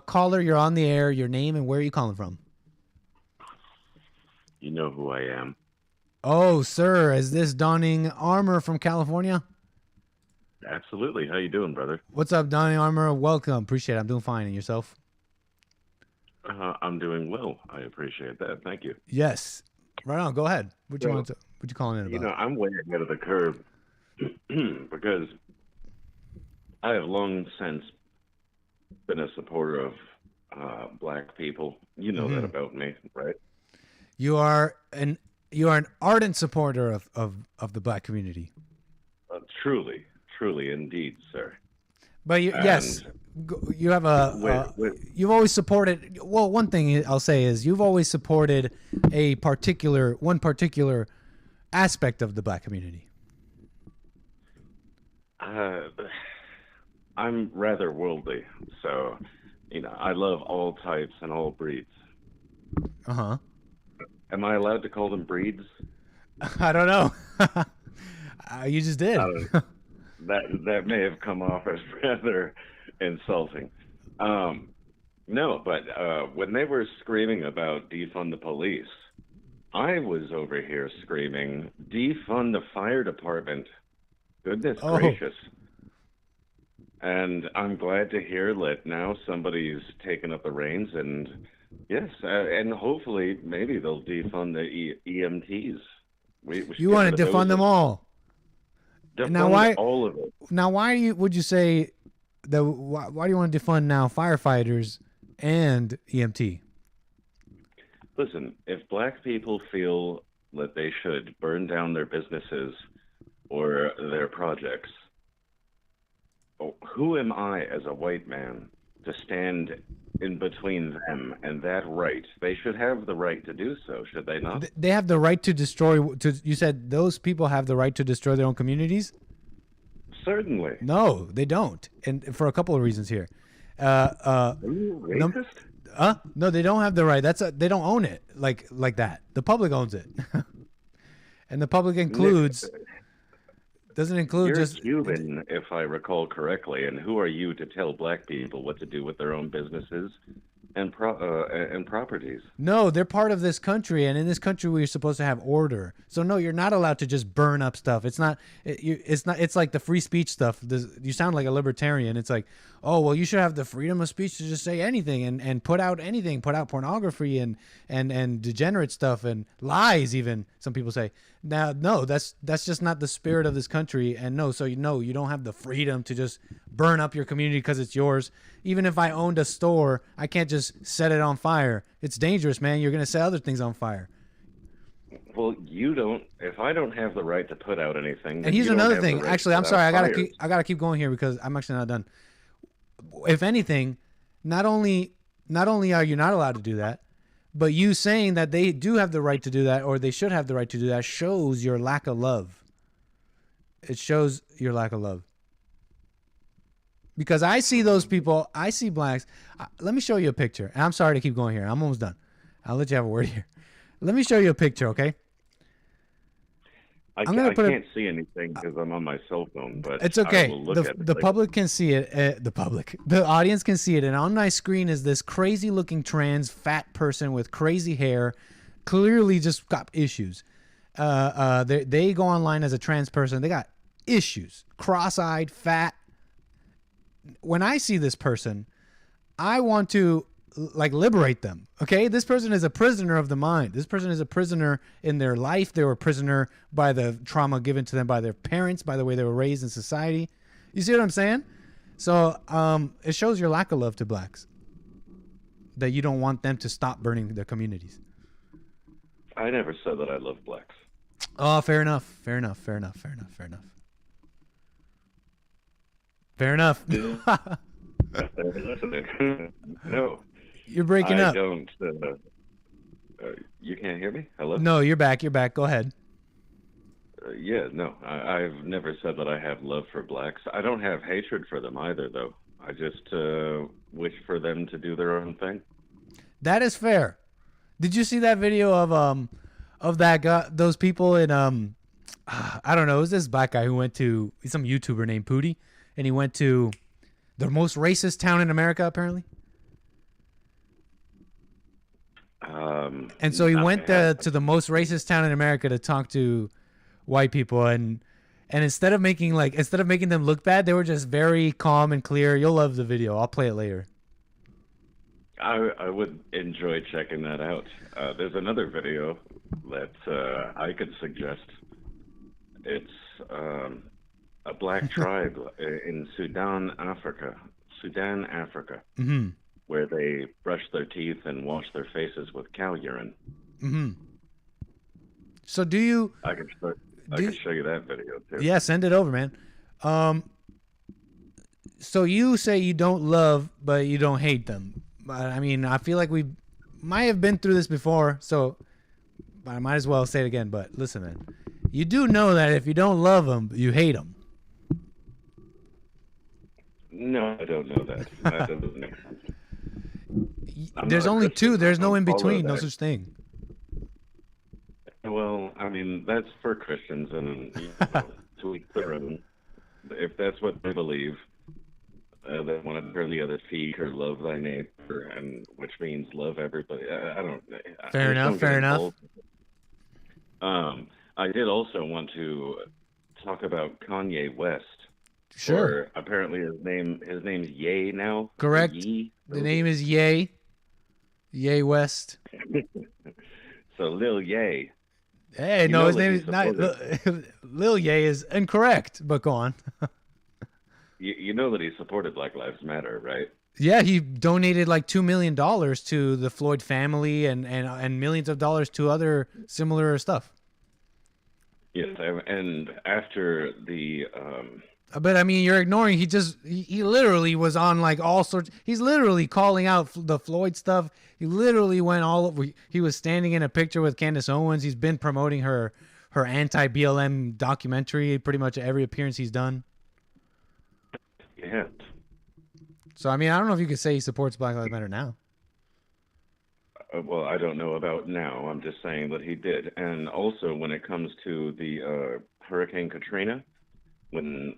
Caller, you're on the air. Your name and where are you calling from? You know who I am. Oh, sir, is this Donning Armour from California? Absolutely. How you doing, brother? What's up, Donning Armour? Welcome. Appreciate it. I'm doing fine. And yourself? I'm doing well. I appreciate that. Thank you. Yes. Right on. Go ahead. What you calling in about? You know, I'm way ahead of the curve because I have long since been a supporter of black people. You know that about me, right? You are an ardent supporter of the black community. Truly, indeed, sir. But yes, you have you've always supported. Well, one thing I'll say is you've always supported one particular aspect of the black community. I'm rather worldly, so I love all types and all breeds. Uh-huh. Am I allowed to call them breeds? I don't know. You just did. That may have come off as rather insulting. No, but when they were screaming about defund the police, I was over here screaming, defund the fire department. Goodness gracious. And I'm glad to hear that now somebody's taken up the reins, and yes, and hopefully maybe they'll defund the EMTs. You want to defund them all? Now, why all of it? Now, would you say that? Why do you want to defund now firefighters and EMT? Listen, if black people feel that they should burn down their businesses or their projects, who am I as a white man to stand in between them and that right? They should have the right to do so, should they not? They have the right to destroy. You said those people have the right to destroy their own communities? Certainly. No, they don't, and for a couple of reasons here. Are you racist? No, they don't have the right. They don't own it like that. The public owns it, and the public includes. Doesn't include You're just Cuban, if I recall correctly, and who are you to tell black people what to do with their own businesses and properties? No, they're part of this country, and in this country we're supposed to have order. So no, you're not allowed to just burn up stuff. It's not. It's like the free speech stuff. You sound like a libertarian. It's like, oh well, you should have the freedom of speech to just say anything and put out anything, put out pornography and degenerate stuff and lies. Even some people say. Now, no, that's just not the spirit of this country. And no, so you don't have the freedom to just burn up your community because it's yours. Even if I owned a store, I can't just set it on fire. It's dangerous, man. You're going to set other things on fire. Well, you don't. If I don't have the right to put out anything, and here's another thing. Actually, I'm sorry. I gotta keep going here because I'm actually not done. If anything, not only are you not allowed to do that, but you saying that they do have the right to do that, or they should have the right to do that, shows your lack of love. It shows your lack of love. Because I see those people, I see blacks. Let me show you a picture. And I'm sorry to keep going here. I'm almost done. I'll let you have a word here. Let me show you a picture, okay? I can't see anything because I'm on my cell phone, but it's okay. I will look at the public can see it. The audience can see it. And on my screen is this crazy-looking trans fat person with crazy hair, clearly just got issues. They go online as a trans person. They got issues. Cross-eyed, fat. When I see this person, I want to liberate them. Okay, this person is a prisoner of the mind. This person is a prisoner in their life. They were a prisoner by the trauma given to them by their parents, by the way they were raised in society. You see what I'm saying? So it shows your lack of love to blacks, that you don't want them to stop burning their communities. I never said that I love blacks. Oh, fair enough. No. You're breaking up. I don't. You can't hear me? Hello? No, you're back. Go ahead. Yeah, no, I've never said that I have love for blacks. I don't have hatred for them either, though. I just wish for them to do their own thing. That is fair. Did you see that video of that guy, those people in I don't know, it was this black guy who went to some YouTuber named Pootie, and he went to the most racist town in America apparently. And so he went to the most racist town in America to talk to white people, and instead of making them look bad, they were just very calm and clear. You'll love the video. I'll play it later. I would enjoy checking that out. There's another video that I could suggest. It's a black tribe in Sudan, Africa, Mm-hmm. where they brush their teeth and wash their faces with cow urine. Mm-hmm. So do you? I can show you that video too. Yeah, send it over, man. So you say you don't love, but you don't hate them. I mean, I feel like we might have been through this before, so I might as well say it again. But listen, man, you do know that if you don't love them, you hate them. No, I don't know that. That doesn't make sense. There's only two. There's no in between. No such thing. Well, I mean, that's for Christians, and to each their own. If that's what they believe, they want to turn the other cheek or love thy neighbor, and which means love everybody. I don't. Fair enough. Fair enough. I did also want to talk about Kanye West. Sure. Or apparently his name's Ye now. Correct. Ye? The name is Ye. Ye West. So Lil Ye. Hey, no, his name is not Lil Ye is incorrect, but go on. You know that he supported Black Lives Matter, right? Yeah, he donated like $2 million to the Floyd family and millions of dollars to other similar stuff. Yes, and after the but I mean, you're ignoring. He literally was on like all sorts. He's literally calling out the Floyd stuff. He literally went all over. He was standing in a picture with Candace Owens. He's been promoting her anti-BLM documentary pretty much every appearance he's done. Yeah. So I mean, I don't know if you could say he supports Black Lives Matter now. Well, I don't know about now. I'm just saying that he did. And also, when it comes to the Hurricane Katrina, when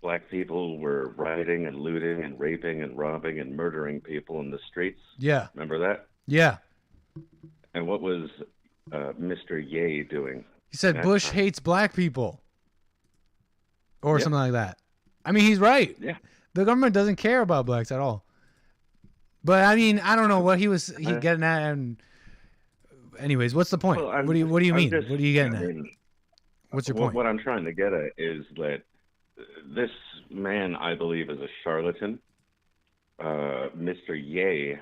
black people were rioting and looting and raping and robbing and murdering people in the streets. Yeah. Remember that? Yeah. And what was Mr. Ye doing? He said Bush hates black people. Or something like that. I mean, he's right. Yeah. The government doesn't care about blacks at all. But I mean, I don't know what he getting at. And anyways, what's the point? Well, what do you mean? Just, what are you getting at? What's your point? What I'm trying to get at is that this man, I believe, is a charlatan. Mr. Ye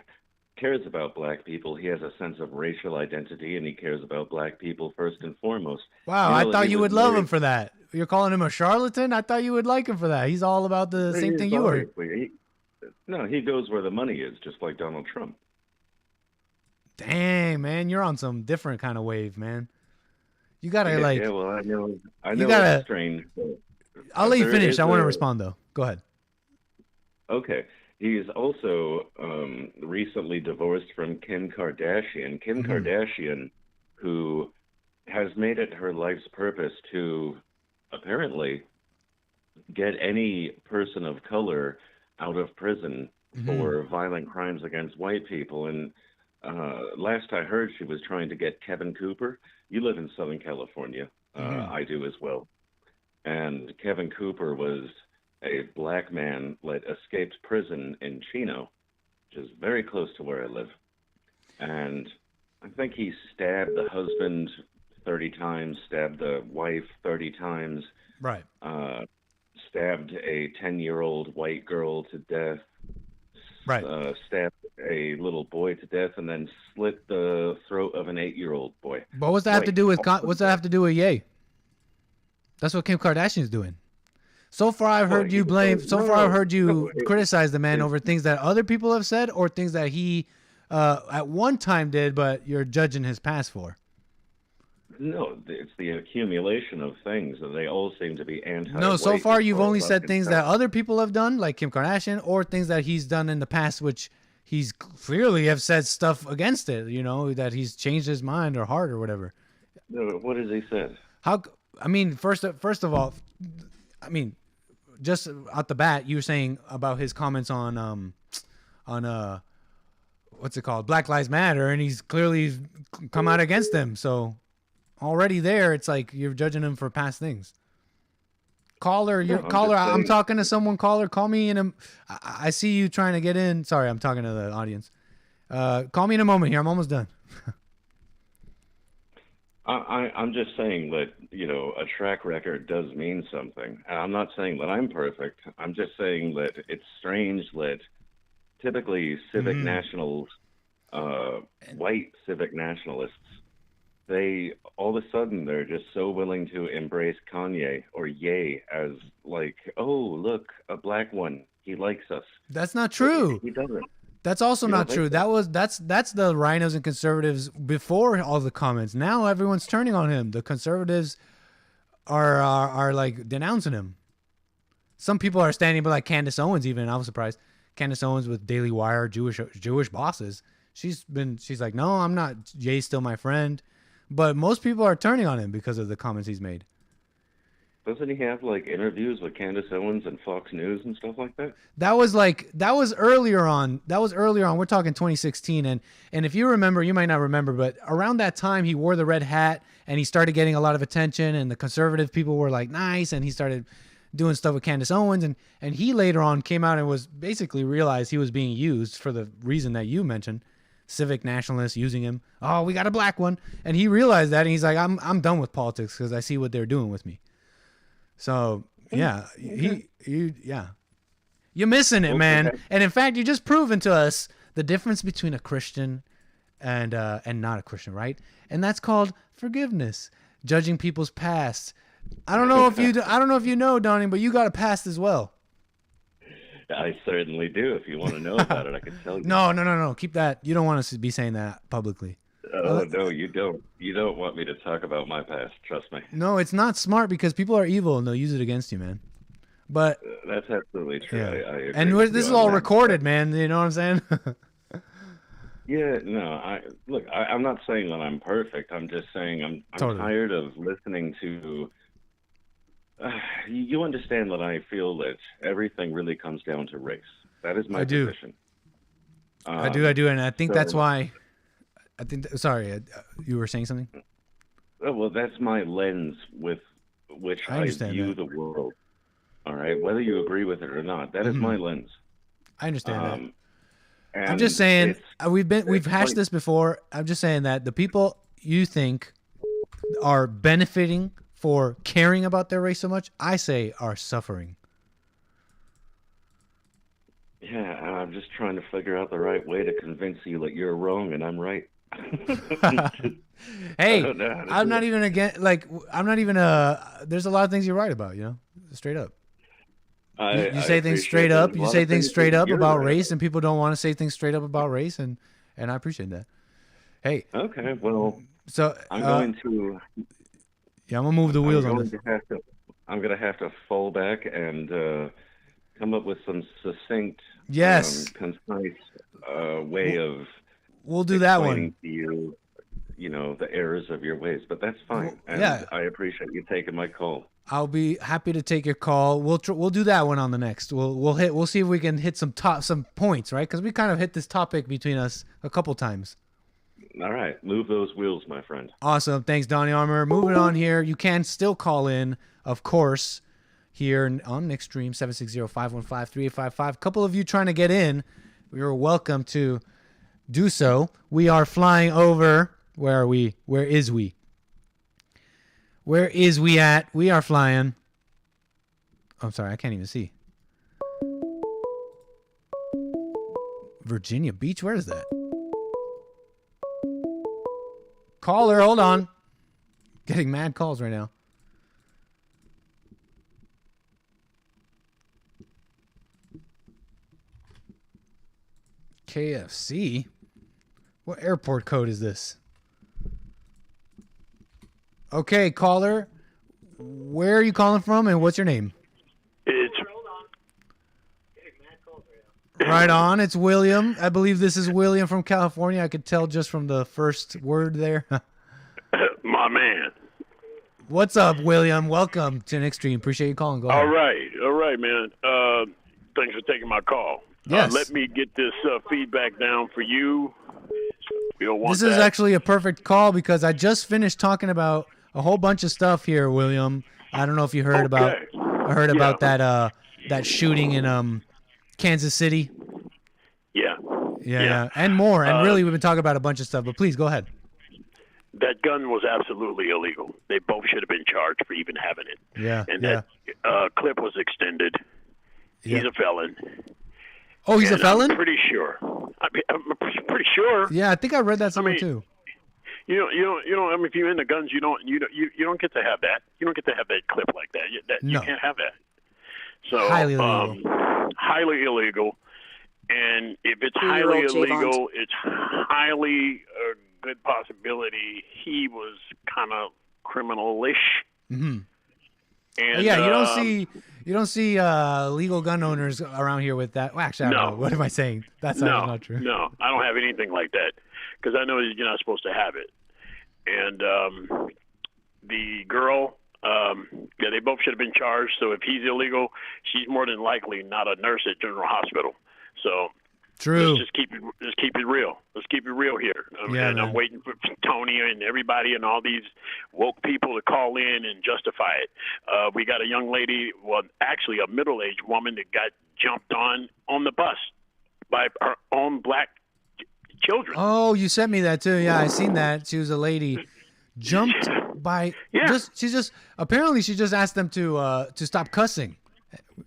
cares about black people. He has a sense of racial identity, and he cares about black people first and foremost. Wow, I thought you would love him for that. You're calling him a charlatan? I thought you would like him for that. He's all about the same thing you were. No, he goes where the money is, just like Donald Trump. Dang, man, you're on some different kind of wave, man. You gotta Yeah, well, I know gotta, it's strange. I'll let you finish. I want to respond though. Go ahead. Okay. He's also recently divorced from Kim Kardashian. Kim Kardashian, who has made it her life's purpose to apparently get any person of color out of prison for violent crimes against white people. And last I heard, she was trying to get Kevin Cooper. You live in Southern California. I do as well. And Kevin Cooper was a black man that escaped prison in Chino, which is very close to where I live. And I think he stabbed the husband 30 times, stabbed the wife 30 times. Right. Stabbed a 10-year-old white girl to death. Right. Stabbed a little boy to death, and then slit the throat of an 8-year-old boy. But what's that have to do with? What's that have to do with Ye? That's what Kim Kardashian's doing. So far, I've heard you blame. I've heard you criticize the man over things that other people have said, or things that he at one time did, but you're judging his past for. No, it's the accumulation of things, and they all seem to be anti. No, so far you've only said things that other people have done, like Kim Kardashian, or things that he's done in the past, which he's clearly have said stuff against it. You know, that he's changed his mind or heart or whatever. No, what has he said? I mean, first of all, I mean, just out the bat, you were saying about his comments on what's it called, Black Lives Matter, and he's clearly come out against them. So already there, it's like you're judging him for past things. Caller, I'm talking to someone. Caller, call me in I see you trying to get in. Sorry, I'm talking to the audience. Call me in a moment here. I'm almost done. I'm just saying that, you know, a track record does mean something. And I'm not saying that I'm perfect. I'm just saying that it's strange that typically civic nationals, white civic nationalists, they all of a sudden they're just so willing to embrace Kanye or Ye as like, oh, look, a black one. He likes us. That's not true. He doesn't. That's also not true. That's the rhinos and conservatives before all the comments. Now everyone's turning on him. The conservatives are like denouncing him. Some people are standing by, like Candace Owens. Even I was surprised. Candace Owens with Daily Wire, Jewish bosses. She's like, no, I'm not. Jay's still my friend. But most people are turning on him because of the comments he's made. Doesn't he have like interviews with Candace Owens and Fox News and stuff like that? That was earlier on. We're talking 2016. And if you remember, you might not remember, but around that time he wore the red hat and he started getting a lot of attention, and the conservative people were like, nice. And he started doing stuff with Candace Owens. And he later on came out and was basically realized he was being used for the reason that you mentioned. Civic nationalists using him. Oh, we got a black one. And he realized that, and he's like, I'm done with politics because I see what they're doing with me. So yeah, you're missing it, man. And in fact, you just proven to us the difference between a Christian and not a Christian, right? And that's called forgiveness, judging people's past. I don't know if you know, Donnie, but you got a past as well. I certainly do. If you want to know about it, I can tell you. No. Keep that. You don't want us to be saying that publicly. Oh, no, you don't. You don't want me to talk about my past. Trust me. No, it's not smart because people are evil and they'll use it against you, man. But that's absolutely true. Yeah. I agree And with this you is on all that. recorded, man. You know what I'm saying? Yeah, no. I'm not saying that I'm perfect. I'm just saying I'm Totally. tired of listening to. You understand that I feel that everything really comes down to race. That is my position. I do, and I think that's why. Sorry, you were saying something? Well, that's my lens with which I view the world. All right, whether you agree with it or not, that is my lens. I understand that. I'm and just saying we've hashed like- this before. I'm just saying that the people you think are benefiting for caring about their race so much, I say are suffering. Yeah, and I'm just trying to figure out the right way to convince you that you're wrong and I'm right. Hey, I'm not even against. Like, I'm not even there's a lot of things you're right about. You know, straight up. You say things straight up. You say things straight up about race, and people don't want to say things straight up about race, and I appreciate that. Hey. Okay. Well. So I'm going to. Yeah, I'm gonna move the wheels on this. I'm gonna have to fall back and come up with some succinct, concise way of. We'll do that explaining one. To you know, the errors of your ways, but that's fine. And I appreciate you taking my call. I'll be happy to take your call. We'll do that one on the next. We'll see if we can hit some points, right? Because we kind of hit this topic between us a couple times. All right, move those wheels, my friend. Awesome, thanks, Donnie Armour. Moving on here, you can still call in, of course, here on nickstream 760-515-3855. A couple of you trying to get in, you're welcome to do so. We are flying over. Where are we? Where is we? Where is we at? We are flying. I'm sorry, I can't even see. Virginia Beach? Where is that? Caller, hold on. Getting mad calls right now. KFC? What airport code is this? Okay, caller. Where are you calling from, and what's your name? It's Right on. It's William. I believe this is William from California. I could tell just from the first word there. my man. What's up, William? Welcome to nickstream. Appreciate you calling. Go ahead. All right, man. Thanks for taking my call. Yes. Let me get this feedback down for you. We don't want This is that. actually a perfect call because I just finished talking about a whole bunch of stuff here, William. I don't know if you heard about that shooting in Kansas City. Yeah, and more. And really, we've been talking about a bunch of stuff. But please go ahead. That gun was absolutely illegal. They both should have been charged for even having it. Yeah, And that clip was extended. He's a felon. Oh, he's a felon? I'm pretty sure. I'm pretty sure. Yeah, I think I read that somewhere too. You know. I mean, if you're into guns, you don't get to have that. You don't get to have that clip like that. You can't have that. So highly illegal. Highly illegal. And if it's highly illegal, it's highly a good possibility he was kind of criminal-ish. Mm-hmm. And yeah, you don't see legal gun owners around here with that. Well, actually, I don't know. What am I saying? That's not true. No, I don't have anything like that because I know you're not supposed to have it. And the girl, they both should have been charged. So if he's illegal, she's more than likely not a nurse at General Hospital. So true. Let's just keep it real. Let's keep it real here. I'm waiting for Tony and everybody and all these woke people to call in and justify it. We got a young lady, well, actually a middle-aged woman that got jumped on the bus by her own black children. Oh, you sent me that too. Yeah, I seen that. She was a lady jumped by. Yeah. She just asked them to stop cussing.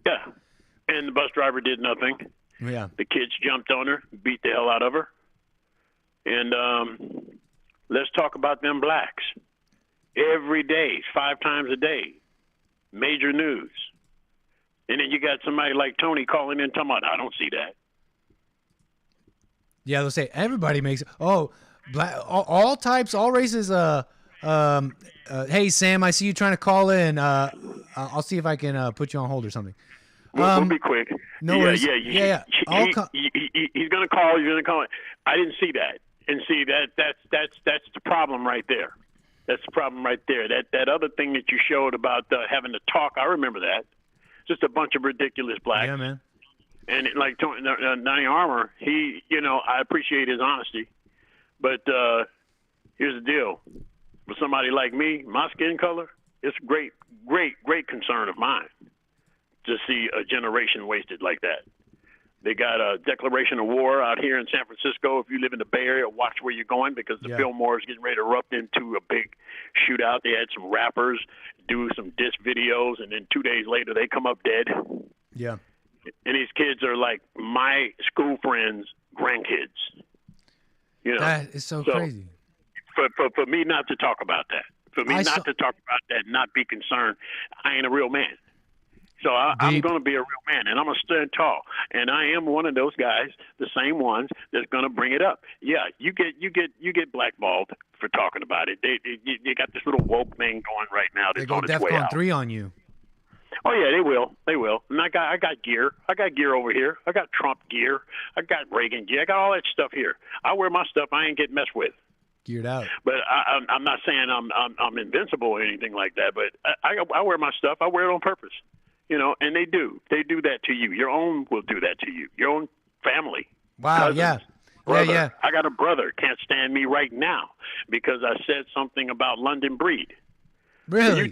Yeah, and the bus driver did nothing. Yeah. The kids jumped on her, beat the hell out of her. And let's talk about them blacks. Every day, 5 times a day, major news. And then you got somebody like Tony calling in talking about, I don't see that. Yeah, they'll say everybody makes it. Oh, black, all types, all races. Hey, Sam, I see you trying to call in. I'll see if I can put you on hold or something. We'll be quick. No worries. Yeah. He's going to call. You're going to call. I didn't see that. And see that's the problem right there. That's the problem right there. That other thing that you showed about having to talk. I remember that. Just a bunch of ridiculous blacks. Yeah, man. And like Donnie Armour, I appreciate his honesty, but here's the deal: for somebody like me, my skin color, it's a great concern of mine to see a generation wasted like that. They got a declaration of war out here in San Francisco. If you live in the Bay Area, watch where you're going because the Fillmore is getting ready to erupt into a big shootout. They had some rappers do some diss videos, and then 2 days later they come up dead. Yeah. And these kids are like my school friends' grandkids. That is so crazy. For me not to talk about that, to talk about that, not be concerned, I ain't a real man. So I'm going to be a real man, and I'm going to stand tall. And I am one of those guys, the same ones that's going to bring it up. Yeah, you get blackballed for talking about it. They got this little woke thing going right now. That's They go on its way DEFCON out. 3 on you. Oh yeah, they will. And I got gear. I got gear over here. I got Trump gear. I got Reagan gear. I got all that stuff here. I wear my stuff. I ain't getting messed with. Geared out. But I'm not saying I'm invincible or anything like that. But I wear my stuff. I wear it on purpose. And they do that to you. Your own will do that to you. Your own family. Wow. Cousins, brother. Yeah. I got a brother can't stand me right now because I said something about London Breed. Really?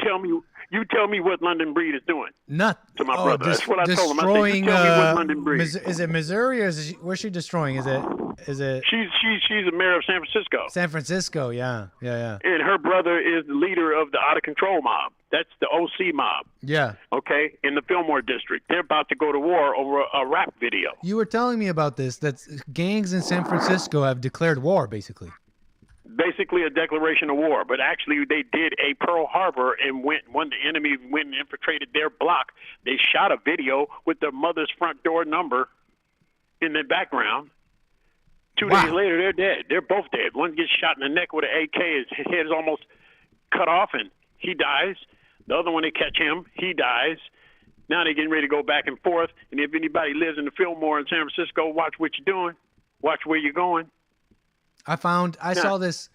You tell me what London Breed is doing. To my brother. That's what I told him. I said, you tell me what London Breed. Is it Missouri or where's she destroying? Is it? She's the mayor of San Francisco. San Francisco, yeah. And her brother is the leader of the out of control mob. That's the OC mob. Yeah. Okay, in the Fillmore district, they're about to go to war over a rap video. You were telling me about this. That gangs in San Francisco have declared war, basically. Basically a declaration of war, but actually they did a Pearl Harbor and when the enemy went and infiltrated their block, they shot a video with their mother's front door number in the background. 2 days later, they're dead. They're both dead. One gets shot in the neck with an AK. His head is almost cut off and he dies. The other one, they catch him, he dies. Now they're getting ready to go back and forth. And if anybody lives in the Fillmore in San Francisco, watch what you're doing. Watch where you're going. I saw this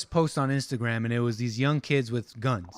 post on Instagram, and it was these young kids with guns.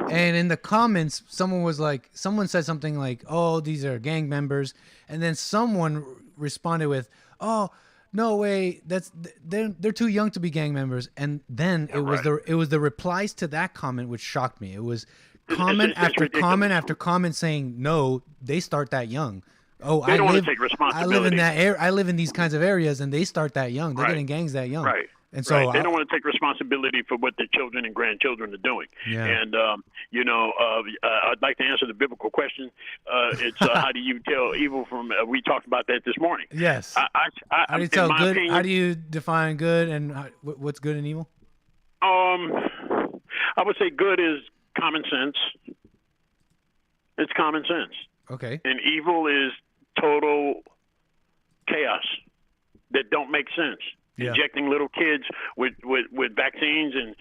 And in the comments, someone said something like, "Oh, these are gang members," and then someone responded with, "Oh, no way, they're too young to be gang members." And then it was the replies to that comment which shocked me. It was comment after comment after comment saying, "No, they start that young." Oh, they don't want to take responsibility. I live in these kinds of areas, and they start that young. They get in gangs that young. Right. And so they don't want to take responsibility for what their children and grandchildren are doing. Yeah. And I'd like to answer the biblical question. It's how do you tell evil from? We talked about that this morning. Yes. How do you tell good? Opinion, how do you define good and what's good and evil? I would say good is common sense. It's common sense. Okay. And evil is total chaos that don't make sense. Yeah. Injecting little kids with vaccines and,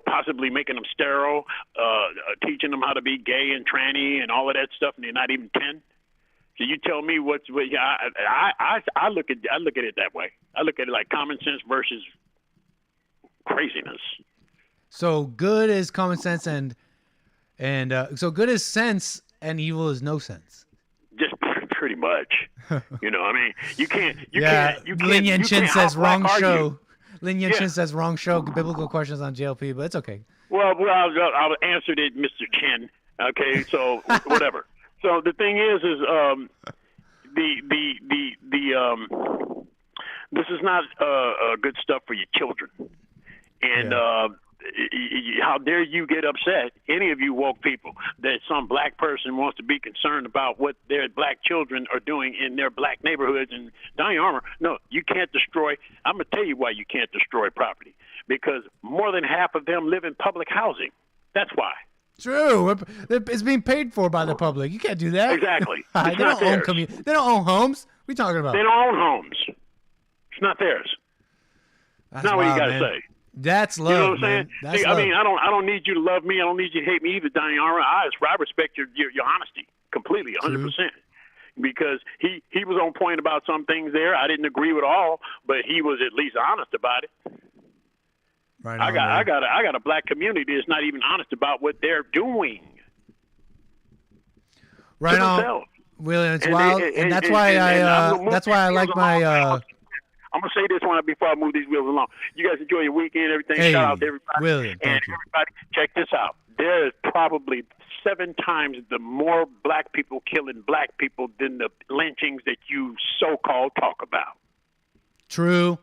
possibly making them sterile, teaching them how to be gay and tranny and all of that stuff, and they're not even 10. So you tell me I look at it that way. I look at it like common sense versus craziness. So good is common sense and so good is sense and evil is no sense. Just pretty much. You can't. Lin Yen Chin says wrong show. Lin Yen Chin says wrong show. Biblical questions on JLP, but it's okay. Well, I'll answer it, Mr. Chin. Okay, so whatever. So the thing is this is not good stuff for your children, and. How dare you get upset, any of you woke people, that some black person wants to be concerned about what their black children are doing in their black neighborhoods and Donny Armour. No, you can't destroy. I'm going to tell you why you can't destroy property. Because more than half of them live in public housing. That's why. True. It's being paid for by the public. You can't do that. Exactly. They don't own homes. What are you talking about? They don't own homes. It's not theirs. That's not wild, what you got to man. say. That's love, you know what I'm saying? Man. That's See, love. I mean, I don't need you to love me. I don't need you to hate me either, Donny Armour. I respect your honesty completely, 100%. Because he was on point about some things there. I didn't agree with all, but he was at least honest about it. Right. I got a black community that's not even honest about what they're doing. Right on, William. It's wild, and that's why I like my. I'm going to say this one before I move these wheels along. You guys enjoy your weekend, everything. Hey, shout out to everybody. William, and everybody, check this out. There is probably 7 times the more black people killing black people than the lynchings that you so-called talk about. True.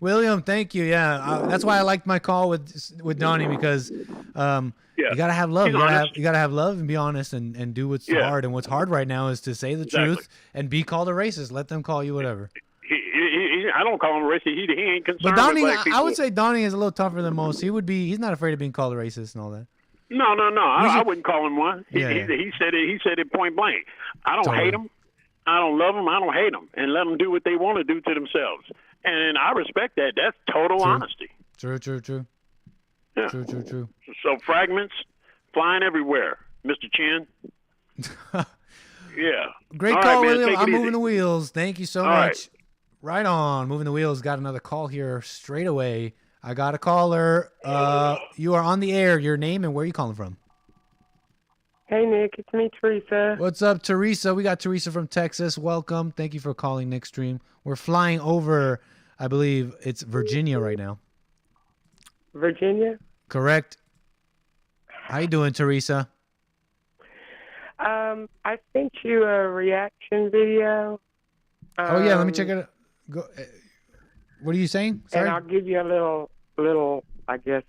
William, thank you. Yeah, that's why I liked my call with Donnie because you gotta have love. You gotta have love and be honest and do what's hard. And what's hard right now is to say the truth and be called a racist. Let them call you whatever. I don't call him a racist. He ain't concerned. But Donnie, with black people. I would say Donnie is a little tougher than most. He's not afraid of being called a racist and all that. No. I wouldn't call him one. He said it point blank. I don't hate him. I don't love them. I don't hate them. And let them do what they want to do to themselves. And I respect that. That's total honesty. True. Yeah. True. So fragments flying everywhere, Mr. Chin. Yeah. Great call, William. I'm moving the wheels. Thank you so much. Right on. Moving the wheels. Got another call here straight away. I got a caller. You are on the air. Your name and where are you calling from? Hey, Nick. It's me, Teresa. What's up, Teresa? We got Teresa from Texas. Welcome. Thank you for calling Nickstream. We're flying over, I believe it's Virginia right now. Virginia? Correct. How you doing, Teresa? I sent you a reaction video. Let me check it out. Go. What are you saying? Sorry? And I'll give you a little, I guess,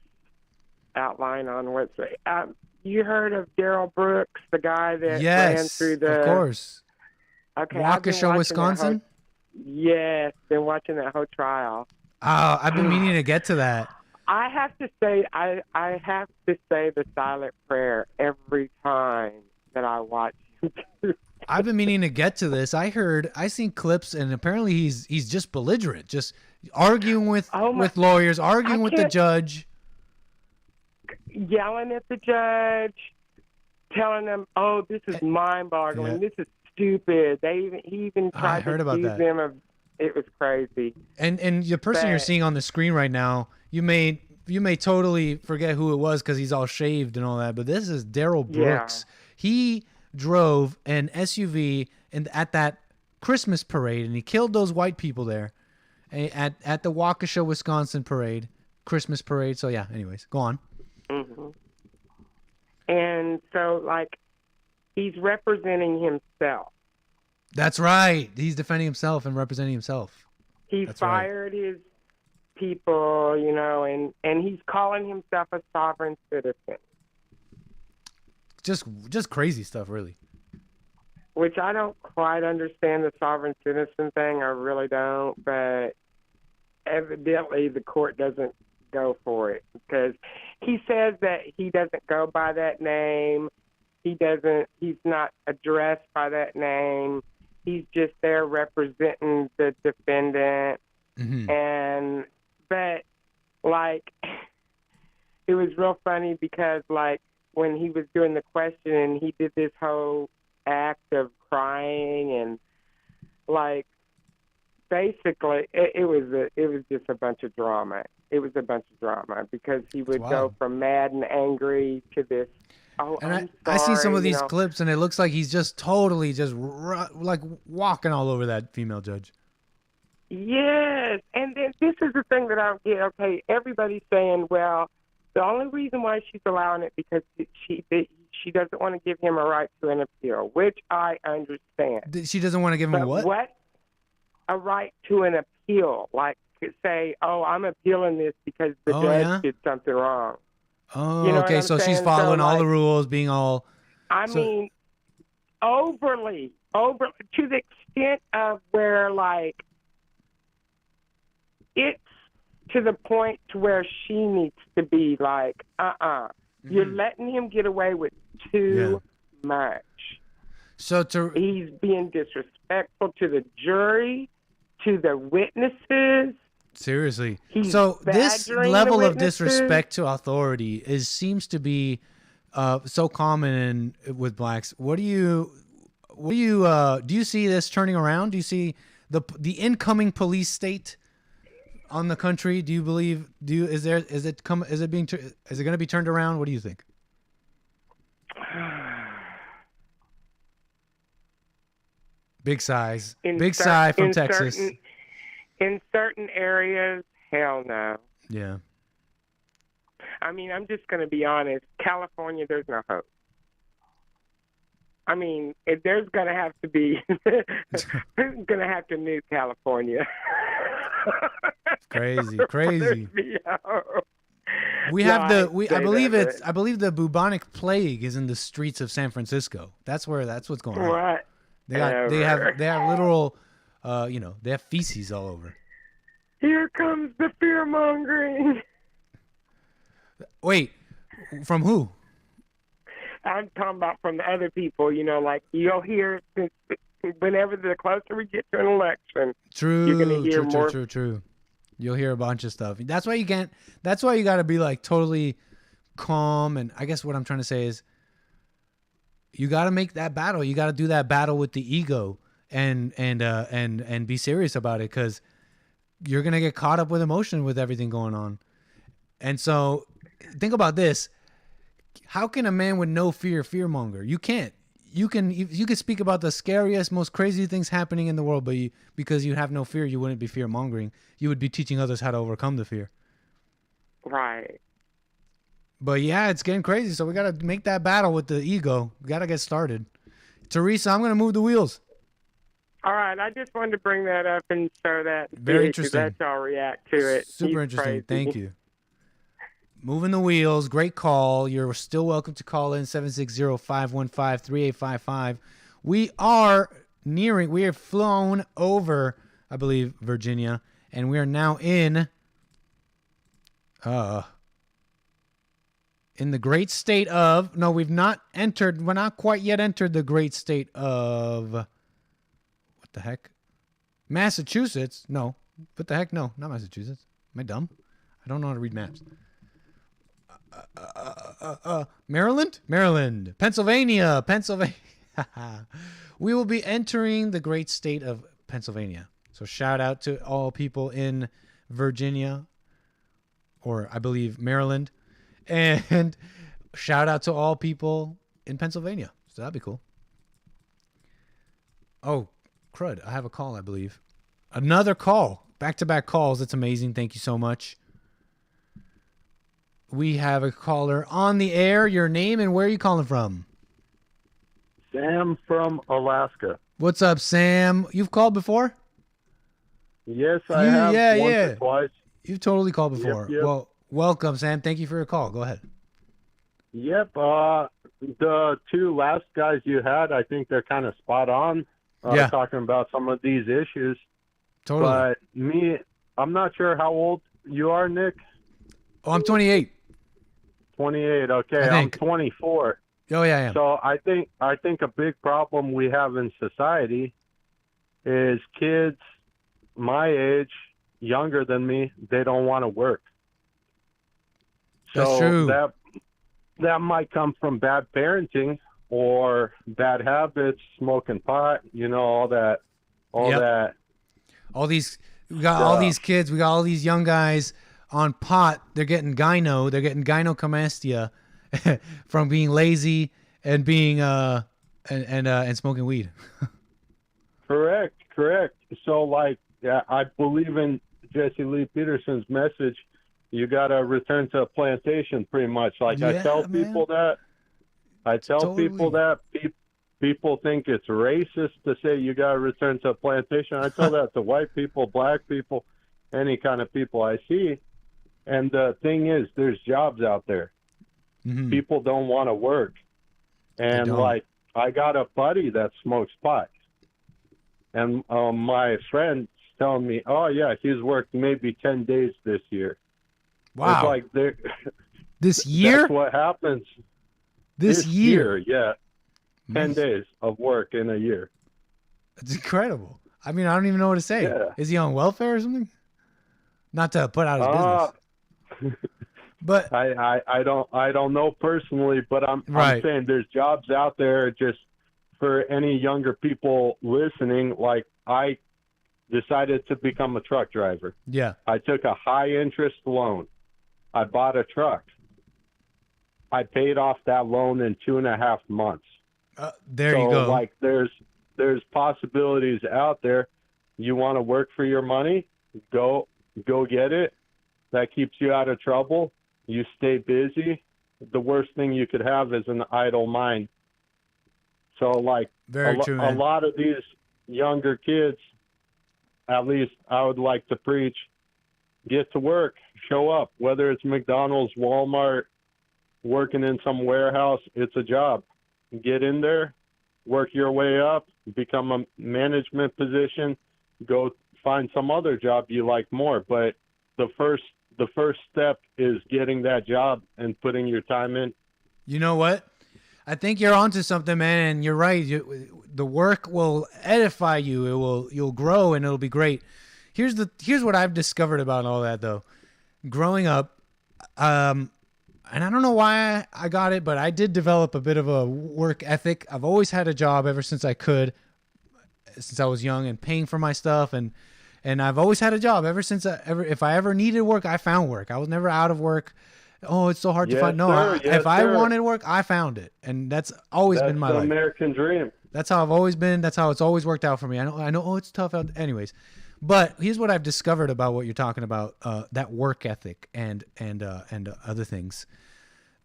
outline on what's. You heard of Darrell Brooks, the guy that ran through the... of course. Okay, Waukesha, Wisconsin? Yes, been watching that whole trial. Oh, I've been meaning to get to that. I have to say, I have to say the silent prayer every time that I watch YouTube. I've been meaning to get to this. I seen clips, and apparently he's just belligerent, just arguing with lawyers, arguing with the judge. yelling at the judge, telling them, "Oh, this is mind-boggling. This is stupid." He even tried to accuse them of. It was crazy. And the person you're seeing on the screen right now, you may totally forget who it was because he's all shaved and all that. But this is Daryl Brooks. He drove an SUV at that Christmas parade, and he killed those white people there at the Waukesha, Wisconsin parade, Christmas parade. So yeah. Anyways, go on. Mm-hmm. And so, like, he's representing himself. That's right. He's defending himself and representing himself. He fired his people, you know, and he's calling himself a sovereign citizen. Just crazy stuff, really. Which I don't quite understand the sovereign citizen thing. I really don't. But evidently the court doesn't go for it because he says that he doesn't go by that name. He's not addressed by that name. He's just there representing the defendant. Mm-hmm. But like, it was real funny because like when he was doing the question, he did this whole act of crying and like, basically it was just a bunch of drama. It was a bunch of drama because he would go from mad and angry to this. Oh, and I see some of these clips, and it looks like he's just totally like walking all over that female judge. Yes, and then this is the thing that I don't get. Okay, everybody's saying, well, the only reason why she's allowing it because she doesn't want to give him a right to an appeal, which I understand. She doesn't want to give him what? A right to an appeal, like say, oh, I'm appealing this because the judge did something wrong. Oh, you know okay. So she's following all the rules, being all. I mean, overly to the extent of where, like, it's to the point to where she needs to be like, you're letting him get away with too much. So he's being disrespectful to the jury, to the witnesses. Seriously. So this level of disrespect to authority seems to be so common with blacks. Do you see this turning around? Do you see the incoming police state on the country? Do you believe is it going to be turned around? What do you think? Big sighs. Big sigh from Texas. In certain areas, hell no. Yeah. I mean, I'm just going to be honest. California, there's no hope. I mean, there's going to have to be, there's going to have to nuke California. Crazy. We have I believe the bubonic plague is in the streets of San Francisco. That's what's going on. What? They have literal, they have feces all over. Here comes the fear mongering. Wait, from who? I'm talking about from the other people. Like you'll hear whenever the closer we get to an election. True. You're going to hear more. True. You'll hear a bunch of stuff. That's why you can't. That's why you got to be like totally calm. And I guess what I'm trying to say is, you got to make that battle. You got to do that battle with the ego and be serious about it because you're gonna get caught up with emotion with everything going on. And so, think about this: how can a man with no fear fearmonger? You can't. You can speak about the scariest, most crazy things happening in the world, but because you have no fear, you wouldn't be fear mongering. You would be teaching others how to overcome the fear. Right. But yeah, it's getting crazy. So we got to make that battle with the ego. We got to get started. Teresa, I'm going to move the wheels. All right. I just wanted to bring that up and show that. Very interesting. That's how I'll react to it. Super interesting. Crazy. Thank you. Moving the wheels. Great call. You're still welcome to call in 760-515-3855. We have flown over, I believe, Virginia, and we are now in the great state of, no, we're not quite yet entered the great state of, what the heck? Massachusetts? No. What the heck? No, not Massachusetts. Am I dumb? I don't know how to read maps. Maryland, Pennsylvania. We will be entering the great state of Pennsylvania. So shout out to all people in Virginia, or I believe Maryland, and shout out to all people in Pennsylvania. So that'd be cool. Oh, crud. I have a call, I believe. Another call. Back-to-back calls. That's amazing. Thank you so much. We have a caller on the air. Your name and where are you calling from? Sam from Alaska. What's up, Sam? You've called before? Yes, I have. Once or twice. You've totally called before. Yep. Well, welcome, Sam. Thank you for your call. Go ahead. Yep. The two last guys you had, I think they're kind of spot on. Talking about some of these issues. Totally. But me, I'm not sure how old you are, Nick. Oh, I'm 28. 28. Okay, I'm 24. Oh yeah, I am. So I think a big problem we have in society is kids my age, younger than me, they don't want to work. That's true. That might come from bad parenting or bad habits, smoking pot, all that. We got all these kids, we got all these young guys on pot. They're getting gynecomastia from being lazy and being and smoking weed. Correct. So I believe in Jesse Lee Peterson's message. You got to return to a plantation, pretty much. I tell people that. People think it's racist to say you got to return to a plantation. I tell that to white people, black people, any kind of people I see. And the thing is, there's jobs out there. Mm-hmm. People don't want to work. And I got a buddy that smokes pot. And my friend's telling me, oh, yeah, he's worked maybe 10 days this year. Wow. It's this year? That's what happens. This year? Yeah. 10 days of work in a year. It's incredible. I mean, I don't even know what to say. Yeah. Is he on welfare or something? Not to put out his business. But I don't know personally, but I'm saying there's jobs out there just for any younger people listening. I decided to become a truck driver. Yeah. I took a high interest loan. I bought a truck. I paid off that loan in 2.5 months. There you go. There's possibilities out there. You want to work for your money? Go get it. That keeps you out of trouble. You stay busy. The worst thing you could have is an idle mind. So Very true, man. A lot of these younger kids, at least I would like to preach, get to work, show up, whether it's McDonald's, Walmart, working in some warehouse, it's a job. Get in there, work your way up, become a management position, go find some other job you like more. But the first step is getting that job and putting your time in. You know what? I think you're onto something, man, and you're right. The work will edify you. You'll grow, and it'll be great. Here's what I've discovered about all that, though. Growing up, and I don't know why I got it, but I did develop a bit of a work ethic. I've always had a job ever since I was young, and paying for my stuff, and I've always had a job ever since. If I ever needed work, I found work. I was never out of work. Oh, it's so hard to find. No, I wanted work, I found it, and that's always been my life. That's the American dream. That's how I've always been. That's how it's always worked out for me. I know. Oh, it's tough out. Anyways, but here's what I've discovered about what you're talking about: that work ethic and other things.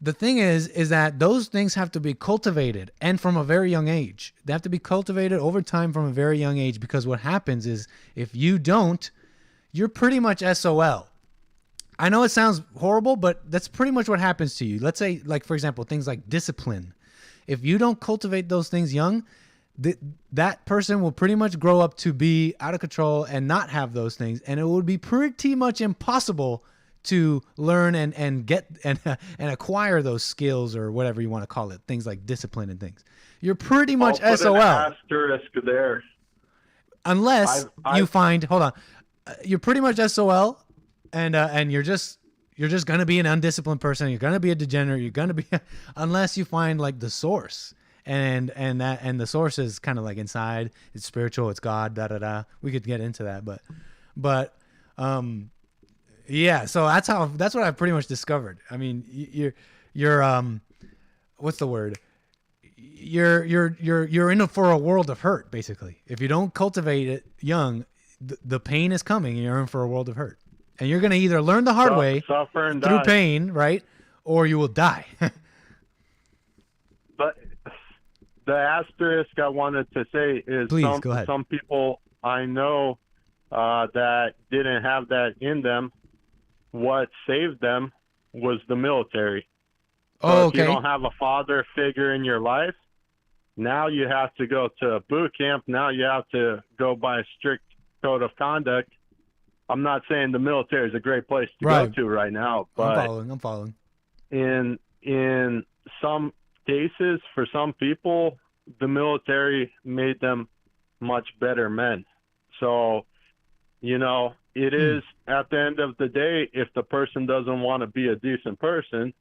The thing is that those things have to be cultivated, and from a very young age. They have to be cultivated over time from a very young age, because what happens is if you don't, you're pretty much SOL. I know it sounds horrible, but that's pretty much what happens to you. Let's say, for example, things like discipline. If you don't cultivate those things young, that person will pretty much grow up to be out of control and not have those things. And it would be pretty much impossible to learn and get and acquire those skills, or whatever you want to call it, things like discipline and things. You're pretty much I'll put SOL. An asterisk there. Unless you find, hold on, you're pretty much SOL, and you're you're just gonna be an undisciplined person. You're gonna be a degenerate. You're gonna be, unless you find like the source, and the source is kind of like inside. It's spiritual. It's God. Da da da. We could get into that, but yeah. So that's what I've pretty much discovered. I mean, you're what's the word? You're in for a world of hurt, basically. If you don't cultivate it young, the pain is coming, and you're in for a world of hurt. And you're going to either learn the hard way suffer and through die. pain, right? Or you will die. But the asterisk I wanted to say is Please, go ahead. Some people I know that didn't have that in them. What saved them was the military. So if you don't have a father figure in your life, now you have to go to boot camp. Now you have to go by a strict code of conduct. I'm not saying the military is a great place to go to right now, but I'm following. In some cases, for some people, the military made them much better men. So, it is at the end of the day, if the person doesn't want to be a decent person,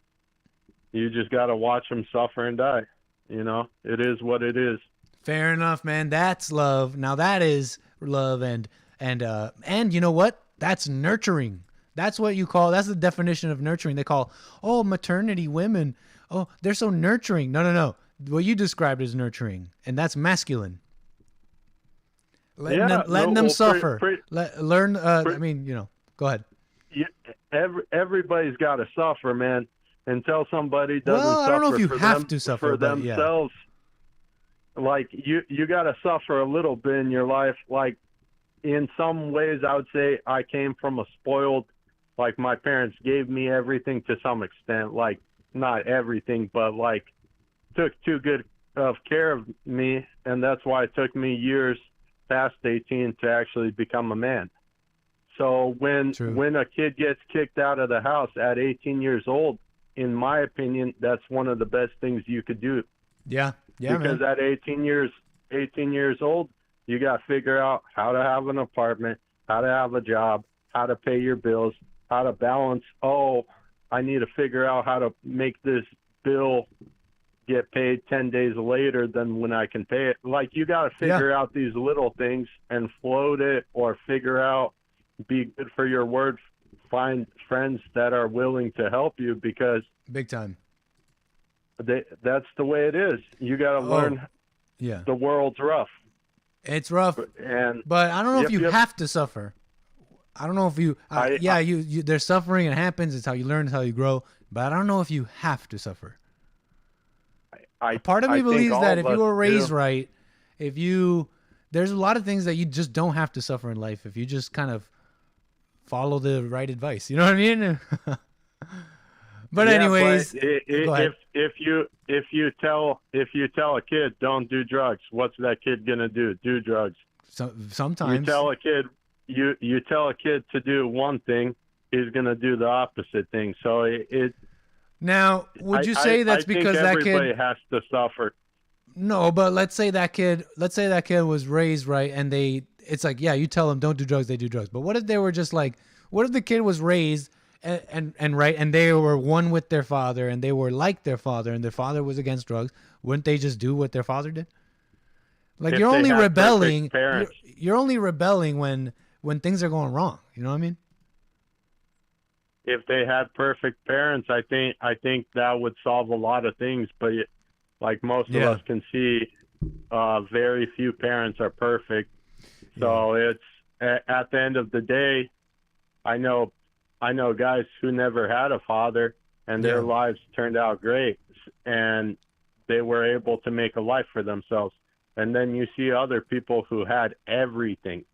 you just got to watch them suffer and die. It is what it is. Fair enough, man. That's love. Now that is love, and you know what? That's nurturing. That's the definition of nurturing. They call, maternity women. Oh, they're so nurturing. No. What you described is nurturing, and that's masculine. Letting them suffer. Go ahead. Everybody's got to suffer, man. Until somebody doesn't suffer, I don't know if you have to suffer for themselves. Like you got to suffer a little bit in your life. Like in some ways, I would say I came from a spoiled. Like my parents gave me everything to some extent. Like not everything, but like took too good of care of me, and that's why it took me years past 18 to actually become a man. So when a kid gets kicked out of the house at 18 years old, in my opinion, that's one of the best things you could do. Yeah, because man. at 18 years old, you got to figure out how to have an apartment, how to have a job, how to pay your bills, how to balance. Oh, I need to figure out how to make this bill get paid 10 days later than when I can pay it. Like you got to figure out these little things and float it, or figure out, be good for your word, find friends that are willing to help you, because big time. That's the way it is. You got to learn. Yeah. The world's rough. It's rough. But I don't know if you have to suffer. I don't know if you, there's suffering, it happens. It's how you learn, it's how you grow. But I don't know if you have to suffer. Part of me believes that if you were raised right, there's a lot of things that you just don't have to suffer in life if you just kind of follow the right advice. You know what I mean? But anyways, go ahead. If you tell a kid don't do drugs, what's that kid gonna do? Do drugs. Sometimes you tell a kid to do one thing, he's gonna do the opposite thing. So Now, would you say that's because that kid everybody has to suffer? No, but let's say that kid was raised right, and it's like, yeah, you tell them don't do drugs, they do drugs. But what if they were just like, what if the kid was raised and right, and they were one with their father, and they were like their father, and their father was against drugs? Wouldn't they just do what their father did? Like you're only rebelling. You're only rebelling when things are going wrong. You know what I mean? If they had perfect parents, I think that would solve a lot of things. But like most of us can see, very few parents are perfect. So it's at the end of the day, I know guys who never had a father, and their lives turned out great, and they were able to make a life for themselves. And then you see other people who had everything,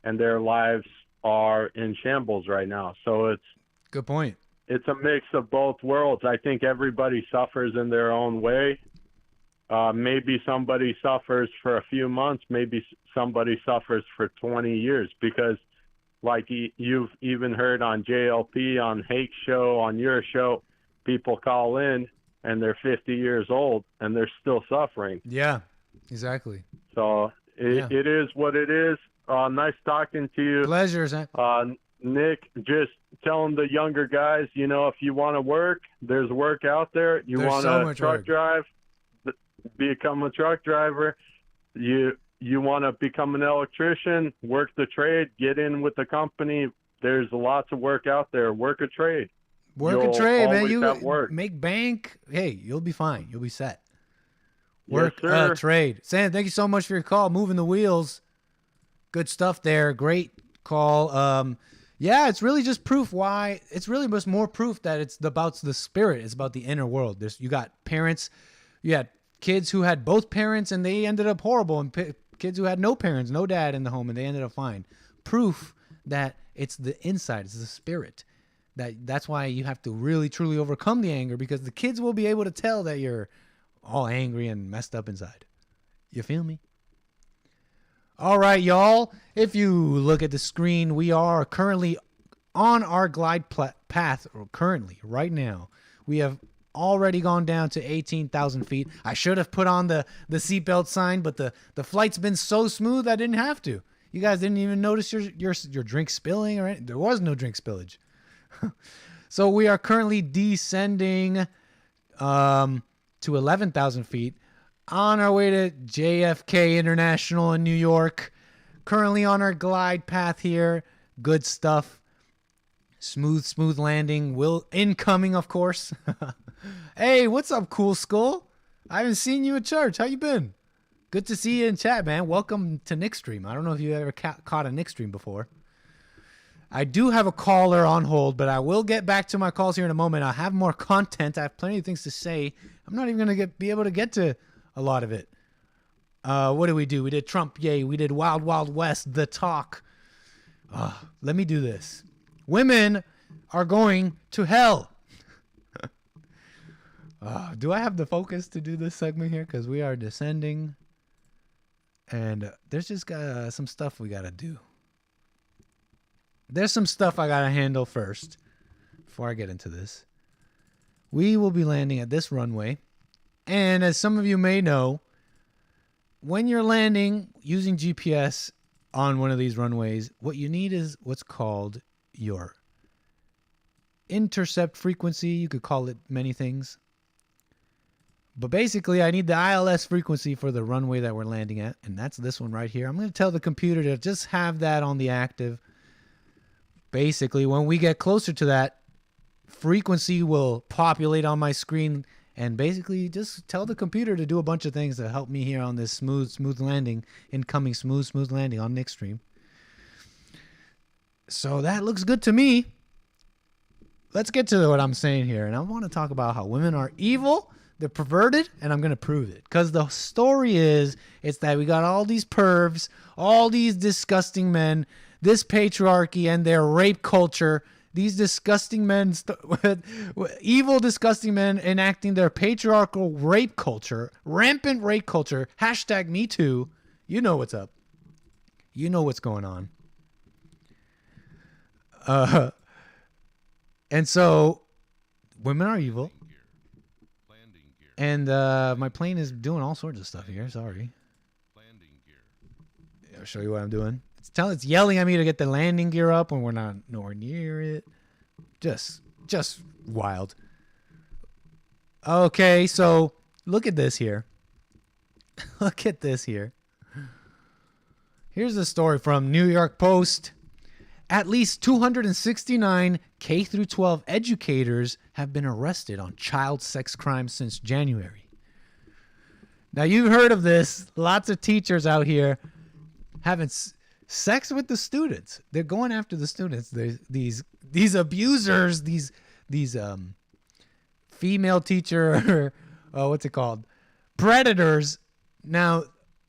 and their lives are in shambles right now. So it's good point. It's a mix of both worlds. I think everybody suffers in their own way. Maybe somebody suffers for a few months. Maybe somebody suffers for 20 years, because like you've even heard on JLP, on Hake's show, on your show, people call in and they're 50 years old and they're still suffering. Yeah, exactly. So it is what it is. Nice talking to you. Pleasure, Nick. Nick, just telling the younger guys, if you want to work, there's work out there. You There's want so to much truck work. drive, become a truck driver. You want to become an electrician, work the trade, get in with the company. There's lots of work out there. Work a trade. Work a You'll trade, man. always You have work. make bank. Hey, you'll be fine. You'll be set. Yes, Work sir. trade. Sam, thank you so much for your call. Moving the wheels. Good stuff there. Great call. Yeah, it's really just proof why. It's really just more proof that it's about the spirit. It's about the inner world. You got parents. You had kids who had both parents and they ended up horrible, and kids who had no parents, no dad in the home, and they ended up fine. Proof that it's the inside. It's the spirit. That's why you have to really, truly overcome the anger, because the kids will be able to tell that you're all angry and messed up inside. You feel me? All right, y'all. If you look at the screen, we are currently on our glide path. Currently, right now, we have already gone down to 18,000 feet. I should have put on the seatbelt sign, but the flight's been so smooth I didn't have to. You guys didn't even notice your drink spilling or anything. There was no drink spillage. So we are currently descending to 11,000 feet on our way to JFK International in New York. Currently on our glide path here. Good stuff. Smooth landing. Incoming, of course. Hey, what's up, Cool Skull? I haven't seen you at church. How you been? Good to see you in chat, man. Welcome to nickstream. I don't know if you ever caught a nickstream before. I do have a caller on hold, but I will get back to my calls here in a moment. I have more content. I have plenty of things to say. I'm not even going to be able to get to a lot of it. What did we do? We did Trump, yay. We did Wild Wild West, the talk. Let me do this. Women are going to hell. Do I have the focus to do this segment here? Because we are descending. And there's just some stuff we got to do. There's some stuff I got to handle first before I get into this. We will be landing at this runway. And as some of you may know, when you're landing using GPS on one of these runways, what you need is what's called your intercept frequency. You could call it many things. But basically, I need the ILS frequency for the runway that we're landing at. And that's this one right here. I'm going to tell the computer to just have that on the active. Basically, when we get closer to that, frequency will populate on my screen, and basically just tell the computer to do a bunch of things to help me here on this smooth landing, incoming smooth landing on nickstream. So that looks good to me. Let's get to what I'm saying here, and I want to talk about how women are evil, they're perverted, and I'm going to prove it. Because the story is, it's that we got all these pervs, all these disgusting men, this patriarchy and their rape culture, these disgusting men, evil, disgusting men enacting their patriarchal rape culture, rampant rape culture, #MeToo. You know what's up. You know what's going on. And so, women are evil. And my plane is doing all sorts of stuff here. Sorry. I'll show you what I'm doing. It's yelling at me to get the landing gear up when we're not nowhere near it. Just wild. Okay, so look at this here. Look at this here. Here's a story from New York Post. At least 269 K-12 educators have been arrested on child sex crimes since January. Now, you've heard of this. Lots of teachers out here having sex with the students. They're going after the students. These abusers, these female teacher, what's it called? Predators. Now,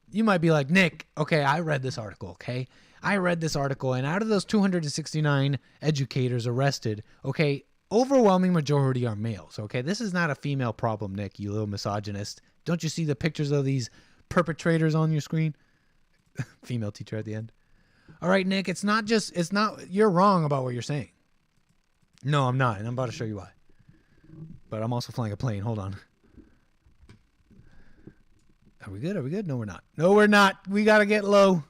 you might be like, Nick, okay, I read this article, okay? I read this article, and out of those 269 educators arrested, okay, overwhelming majority are males, okay? This is not a female problem, Nick, you little misogynist. Don't you see the pictures of these perpetrators on your screen? Female teacher at the end. All right, Nick, you're wrong about what you're saying. No, I'm not, and I'm about to show you why. But I'm also flying a plane. Hold on. Are we good? Are we good? No, we're not. No, we're not. We got to get low.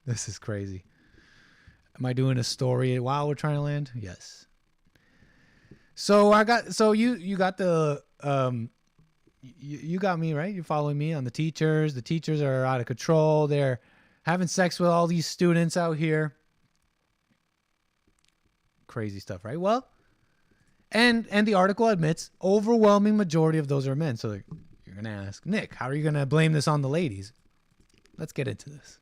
This is crazy. Am I doing a story while we're trying to land? Yes. So you got the you got me, right? You're following me on the teachers. The teachers are out of control. They're having sex with all these students out here. Crazy stuff, right? Well, and the article admits overwhelming majority of those are men. So you're going to ask, Nick, how are you going to blame this on the ladies? Let's get into this.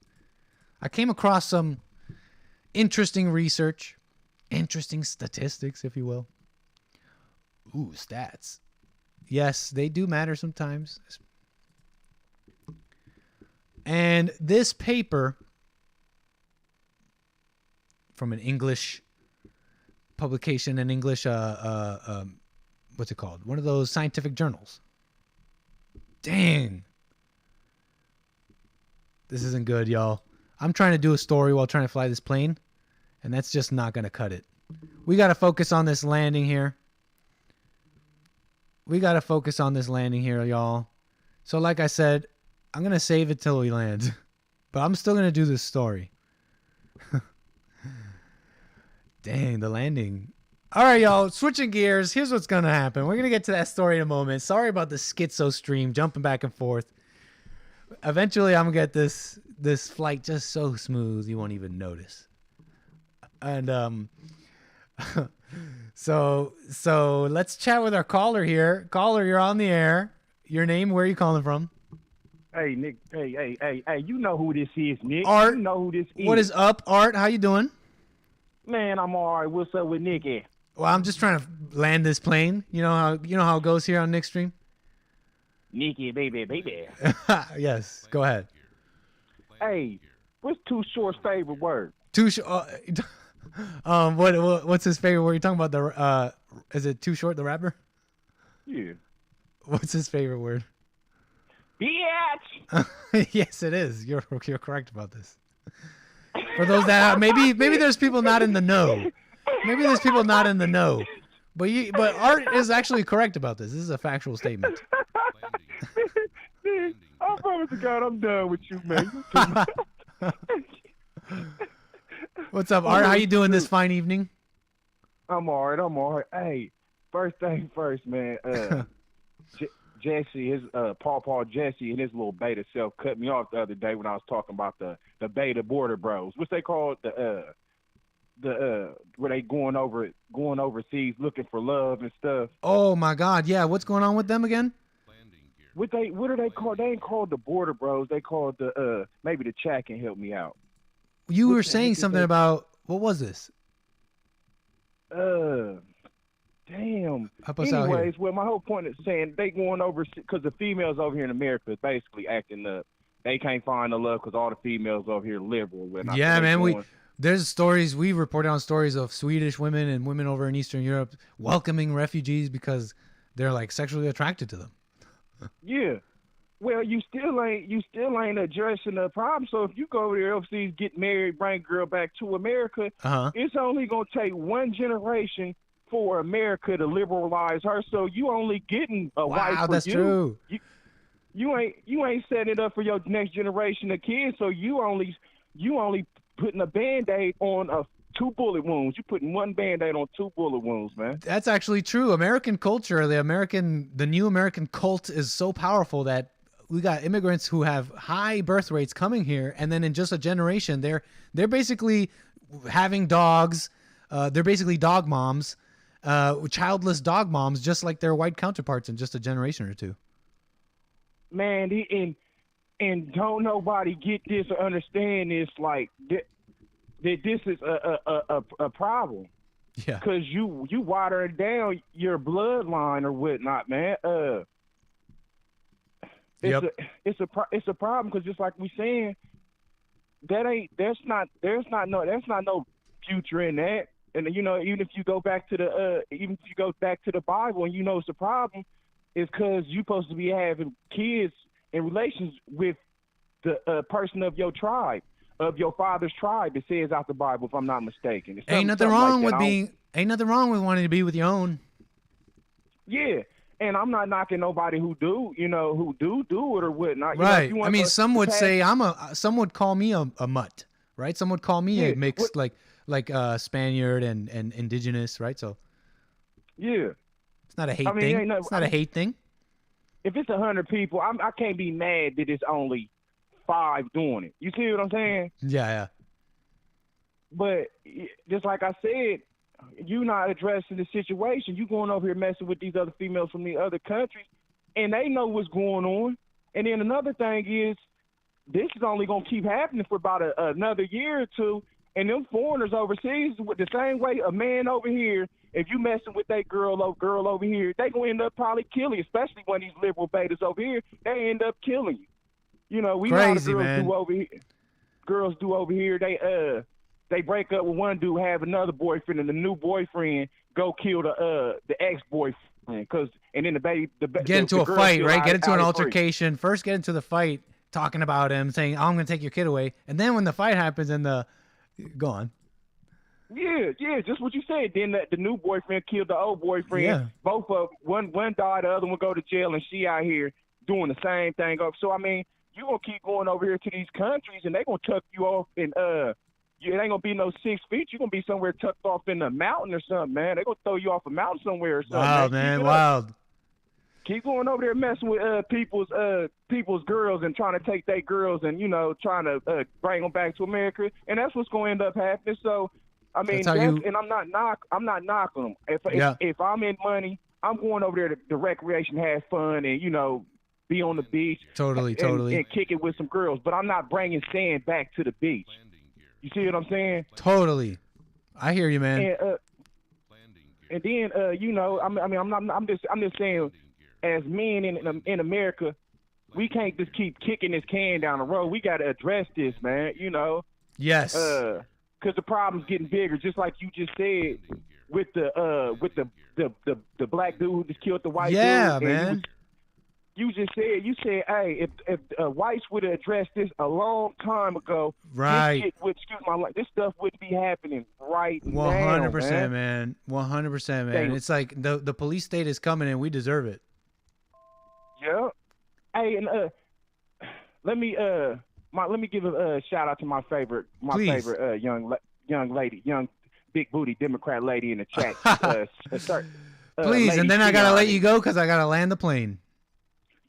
I came across some interesting research, interesting statistics, if you will. Ooh, stats. Yes, they do matter sometimes. And this paper from an English publication, an English, what's it called? One of those scientific journals. Dang. This isn't good, y'all. I'm trying to do a story while trying to fly this plane, and that's just not going to cut it. We got to focus on this landing here. Y'all. So like I said, I'm going to save it till we land. But I'm still going to do this story. Dang, the landing. All right, y'all. Switching gears. Here's what's going to happen. We're going to get to that story in a moment. Sorry about the schizo stream, jumping back and forth. Eventually, I'm going to get this flight just so smooth you won't even notice. And so let's chat with our caller here. Caller, you're on the air. Your name, where are you calling from? Hey, Nick. Hey, you know who this is, Nick. Art. You know who this is. What is up, Art? How you doing? Man, I'm all right. What's up with Nicky? Well, I'm just trying to land this plane. You know how it goes here on Nickstream? Nicky, baby. Yes, go ahead. Hey, what's Too Short's favorite word? Too Short. What's his favorite word? You're talking about the is it Too Short, the rapper? Yeah. What's his favorite word? Bitch. Yes, it is. You're correct about this. For those that maybe there's people not in the know. Maybe there's people not in the know. But Art is actually correct about this. This is a factual statement. I promise to God, I'm done with you, man. What's up, Art? How you doing this fine evening? I'm all right. Hey, first thing first, man. Jesse, his Paul Jesse and his little beta self cut me off the other day when I was talking about the beta border bros. What's they called? The where they going overseas looking for love and stuff. Oh my God, yeah. What's going on with them again? What are they called? They ain't called the border bros. They called the maybe the chat can help me out. You were saying something about what was this? Damn. Help us out here. Anyways, well, my whole point is saying they going over because the females over here in America is basically acting up. They can't find the love because all the females over here liberal. Yeah, man. There's stories we reported on stories of Swedish women and women over in Eastern Europe welcoming refugees because they're like sexually attracted to them. Yeah. Well, you still ain't addressing the problem. So if you go over there overseas, get married, bring a girl back to America, it's only gonna take one generation for America to liberalize her. So you only getting a wife for you. Wow, that's true. You ain't setting it up for your next generation of kids. So you only putting a Band-Aid on two bullet wounds. You putting one Band-Aid on two bullet wounds, man. That's actually true. American culture, the new American cult is so powerful that we got immigrants who have high birth rates coming here, and then in just a generation, they're basically having dogs. They're basically dog moms, childless dog moms, just like their white counterparts in just a generation or two. Man, and don't nobody get this or understand this, like that this is a problem. Yeah. Because you watering down your bloodline or whatnot, man. It's a problem because just like we saying, there's not no future in that. And even if you go back to the Bible and it's a problem, it's because you're supposed to be having kids in relations with the person of your tribe, of your father's tribe. It says out the Bible, if I'm not mistaken. Ain't nothing wrong with wanting to be with your own. Yeah. And I'm not knocking nobody who do it or whatnot. Right. I mean, some would say some would call me a mutt, right? Some would call me a mixed like Spaniard and indigenous, right? So. Yeah. It's not a hate thing. It's not a hate thing. If it's 100 people, I can't be mad that it's only 5 doing it. You see what I'm saying? Yeah. But just like I said, you not addressing the situation. You going over here messing with these other females from the other countries, and they know what's going on. And then another thing is, this is only going to keep happening for about another year or two. And them foreigners overseas, with the same way a man over here, if you messing with that girl over here, they going to end up probably killing you, especially when these liberal betas over here, they end up killing you. You know, we Crazy, know how the girls man. do over here. Girls do over here, they break up with one dude, have another boyfriend, and the new boyfriend go kill the ex-boyfriend. And then Get into a fight, right? Get into an altercation. First, get into the fight, talking about him, saying, "I'm going to take your kid away," and then when the fight happens, and go on. Yeah, just what you said. Then the new boyfriend killed the old boyfriend. Yeah. Both of one died, the other one go to jail, and she out here doing the same thing. So I mean, you gonna keep going over here to these countries, and they gonna tuck you off, and it ain't gonna be no 6 feet. You're gonna be somewhere tucked off in the mountain or something, man. They gonna throw you off a mountain somewhere or something. Wild, man. Wild. Keep going over there messing with people's girls and trying to take their girls and trying to bring them back to America, and that's what's going to end up happening. So, I mean, and I'm not knocking them. If I'm in money, I'm going over there to recreation, have fun, and be on the beach. Totally. And kick it with some girls. But I'm not bringing sand back to the beach. You see what I'm saying? Totally. I hear you, man. And then I'm just saying, as men in America, we can't just keep kicking this can down the road. We got to address this, man. Yes. Because the problem's getting bigger, just like you just said with the black dude who just killed the white dude. Yeah, man. You said, hey, if whites would have addressed this a long time ago, right? This stuff wouldn't be happening right 100%, man. 100%, man. It's like the police state is coming, and we deserve it. Yeah. Hey, and let me give a shout out to my favorite young lady, young big booty Democrat lady in the chat. Please, and then I gotta let you go because I gotta land the plane.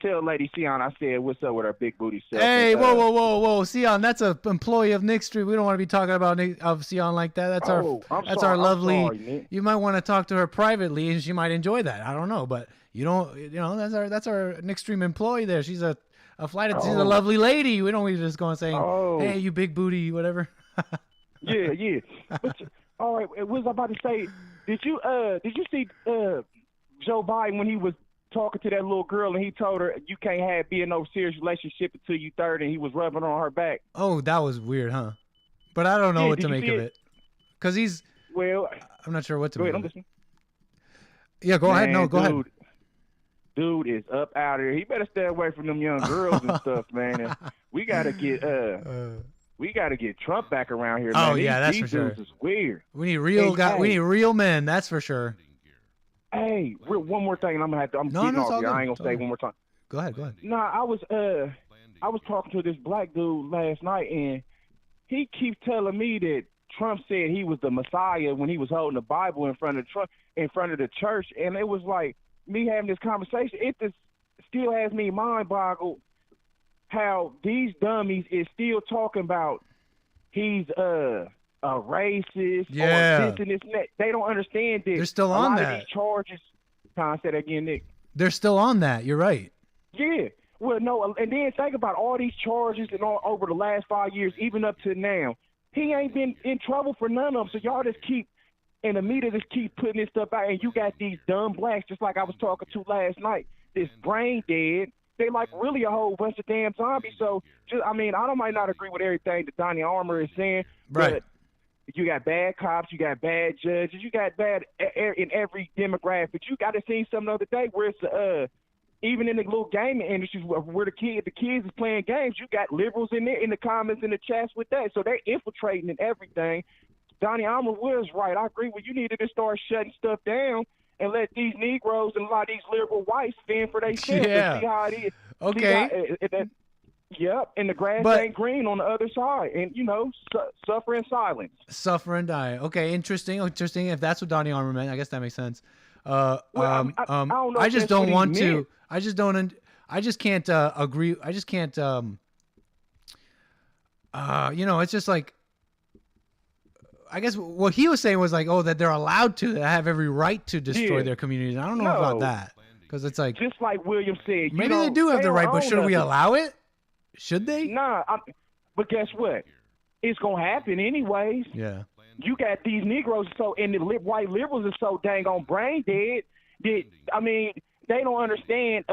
Tell Lady Sion I said what's up with her big booty self. Hey, whoa, Sion, that's an employee of Nick Street. We don't want to be talking about Sion like that. That's our lovely. Sorry, you might want to talk to her privately, and she might enjoy that. I don't know, but that's our Nick Stream employee there. She's a flight. She's a lovely lady. We don't just go and say, hey, you big booty, whatever. yeah. But, all right, what was I about to say? Did you see Joe Biden when he was talking to that little girl and he told her you can't be in no serious relationship until you 30, and he was rubbing on her back? Oh, that was weird, huh? But I don't know what to make of it. Because I'm not sure what to make of it. Yeah, go ahead. No, go ahead. Dude is up out of here. He better stay away from them young girls and stuff, man. And we gotta get Trump back around here, man. Oh yeah, that's these for sure. Dudes is weird. We need we need real men. That's for sure. Hey, one more thing, and I'm getting off here. I ain't gonna say one more time. Go ahead. Nah, I was talking to this black dude last night, and he keeps telling me that Trump said he was the Messiah when he was holding the Bible in front of the church, and it was like me having this conversation. It just still has me mind boggled how these dummies is still talking about he's a racist or this and this and that. They don't understand this. They're still on that. Of these charges. Can I say that again, Nick? They're still on that. You're right. Yeah. Well, no, and then think about all these charges and all over the last 5 years, even up to now. He ain't been in trouble for none of them. So y'all just keep, and the media just keep putting this stuff out, and you got these dumb blacks, just like I was talking to last night, this brain dead. They like really a whole bunch of damn zombies. So, I might not agree with everything that Donnie Armour is saying, right? But you got bad cops, you got bad judges, you got bad in every demographic. You got to see something the other day where it's even in the little gaming industries where the kids is playing games, you got liberals in there in the comments and the chats with that. So they're infiltrating and everything. Donnie Armour was right. I agree with you. Needed to start shutting stuff down and let these Negroes and a lot of these liberal whites fend for themselves and see how it is. Okay. Yep, and the grass ain't green on the other side, and suffer in silence. Suffer and die. Okay, interesting. If that's what Donnie Armour meant, I guess that makes sense. don't know I if just that's what don't he want meant. to. I just don't. I just can't agree. I just can't. It's just like. I guess what he was saying was like, oh, that they're allowed to. They have every right to destroy their communities. I don't know about that because it's like. Just like William said. Maybe they do have the right, but should we allow it? Should they? Nah, but guess what? It's gonna happen anyways. Yeah. You got these Negroes and the white liberals are so dang on brain dead that they don't understand.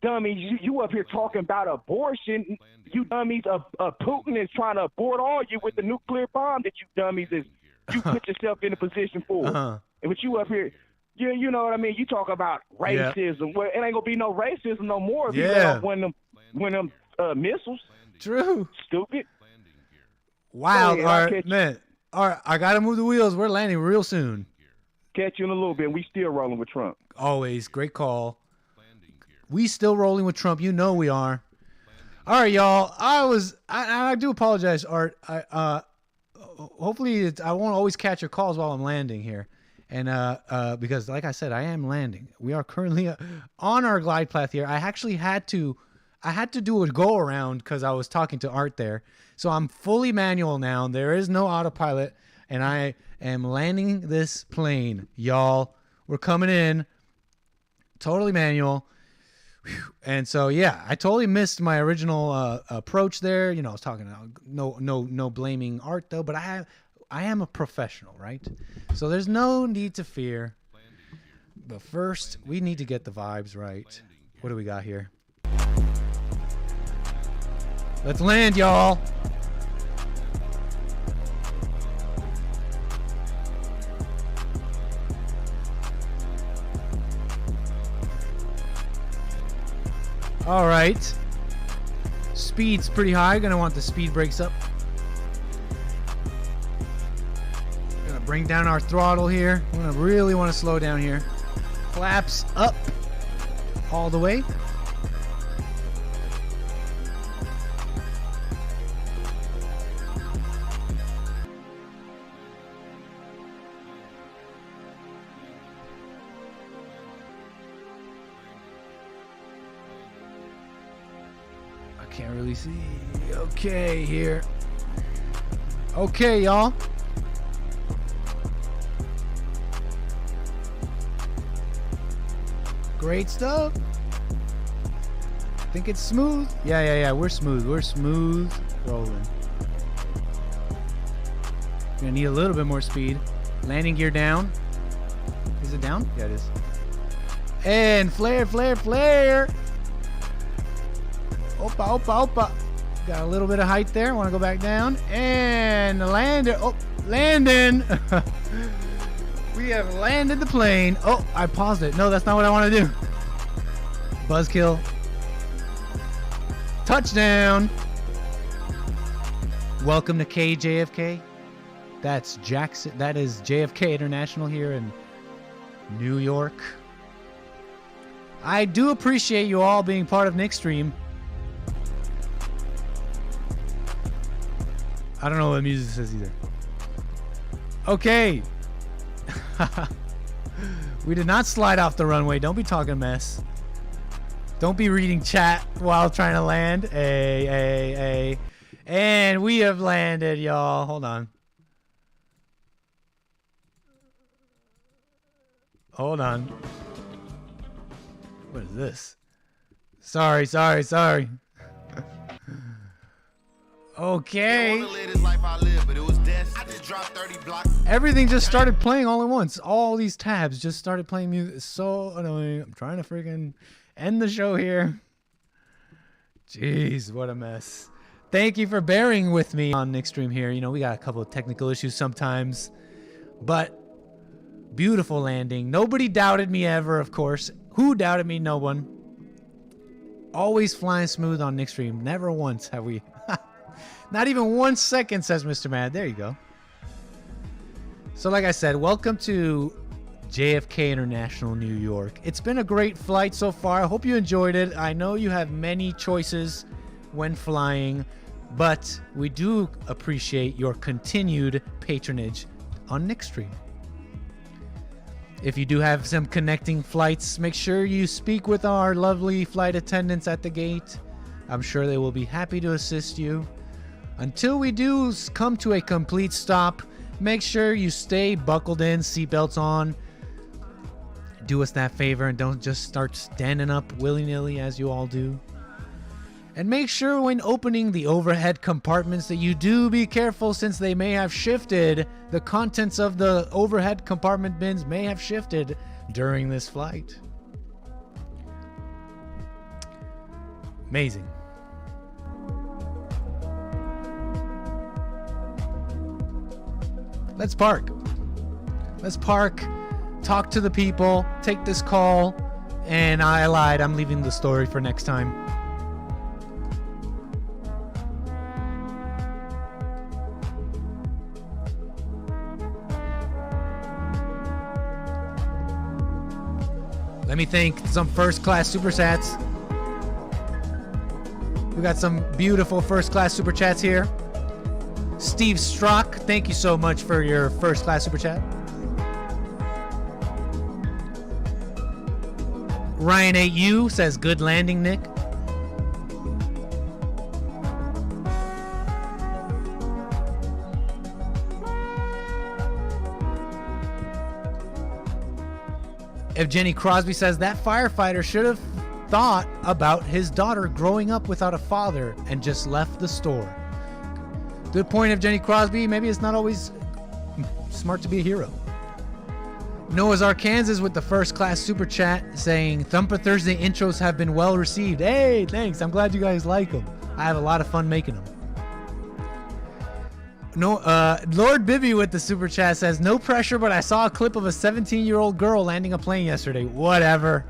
Dummies, you up here talking about abortion. You dummies, Putin is trying to abort all you with the nuclear bomb that you dummies you put yourself in a position for. But you up here, you know what I mean? You talk about racism. Well, it ain't gonna be no racism no more if you let off one of them missiles. True. Stupid. Wow. All right, man. All right, I gotta move the wheels. We're landing real soon. Catch you in a little bit. We still rolling with Trump. Always. Great call. We still rolling with Trump. You know we are. All right, y'all. I do apologize, Art. Hopefully I won't always catch your calls while I'm landing here. And because like I said, I am landing. We are currently on our glide path here. I actually had to do a go around because I was talking to Art there. So I'm fully manual now. There is no autopilot, and I am landing this plane, y'all. We're coming in totally manual. And so, yeah, I totally missed my original approach there. I was talking about no blaming Art though, but I am a professional, right? So there's no need to fear. But first, we need to get the vibes right. What do we got here? Let's land, y'all. All right. Speed's pretty high. Gonna want the speed brakes up. Gonna bring down our throttle here. We're gonna really want to slow down here. Flaps up all the way. Can't really see. Okay, here. Okay, y'all. Great stuff. Think it's smooth? Yeah. We're smooth. We're smooth rolling. Gonna need a little bit more speed. Landing gear down. Is it down? Yeah, it is. And flare. Opa. Got a little bit of height there. Want to go back down. And landed. Oh, landing. We have landed the plane. Oh, I paused it. No, that's not what I want to do. Buzzkill. Touchdown. Welcome to KJFK. That's Jackson. That is JFK International here in New York. I do appreciate you all being part of nickstream. I don't know what music says either. Okay. We did not slide off the runway. Don't be talking mess. Don't be reading chat while trying to land. Hey. And we have landed, y'all. Hold on. What is this? Sorry. Okay. Everything just started playing all at once. All these tabs just started playing music. It's so annoying. I'm trying to freaking end the show here. Jeez, what a mess. Thank you for bearing with me on nickstream here. We got a couple of technical issues sometimes, but beautiful landing. Nobody doubted me ever, of course. Who doubted me? No one. Always flying smooth on nickstream. Never once have we... Not even 1 second, says Mr. Mad. There you go. So like I said, welcome to JFK International, New York. It's been a great flight so far. I hope you enjoyed it. I know you have many choices when flying, but we do appreciate your continued patronage on nickstream. If you do have some connecting flights, make sure you speak with our lovely flight attendants at the gate. I'm sure they will be happy to assist you. Until we do come to a complete stop, make sure you stay buckled in, seatbelts on. Do us that favor and don't just start standing up willy-nilly as you all do. And make sure when opening the overhead compartments that you do be careful, since they may have shifted. The contents of the overhead compartment bins may have shifted during this flight. Amazing. Let's park. Let's park, talk to the people, take this call, and I lied. I'm leaving the story for next time. Let me thank some first class super chats. We got some beautiful first class super chats here. Steve Strock, thank you so much for your first class super chat. Ryan 8U says, good landing, Nick. If Jenny Crosby says, that firefighter should have thought about his daughter growing up without a father and just left the store. Good point of Jenny Crosby. Maybe it's not always smart to be a hero. Noah's Arkansas with the first class super chat saying, Thumper Thursday intros have been well received. Hey, thanks. I'm glad you guys like them. I have a lot of fun making them. No, Lord Bibby with the super chat says, no pressure, but I saw a clip of a 17-year-old girl landing a plane yesterday. Whatever.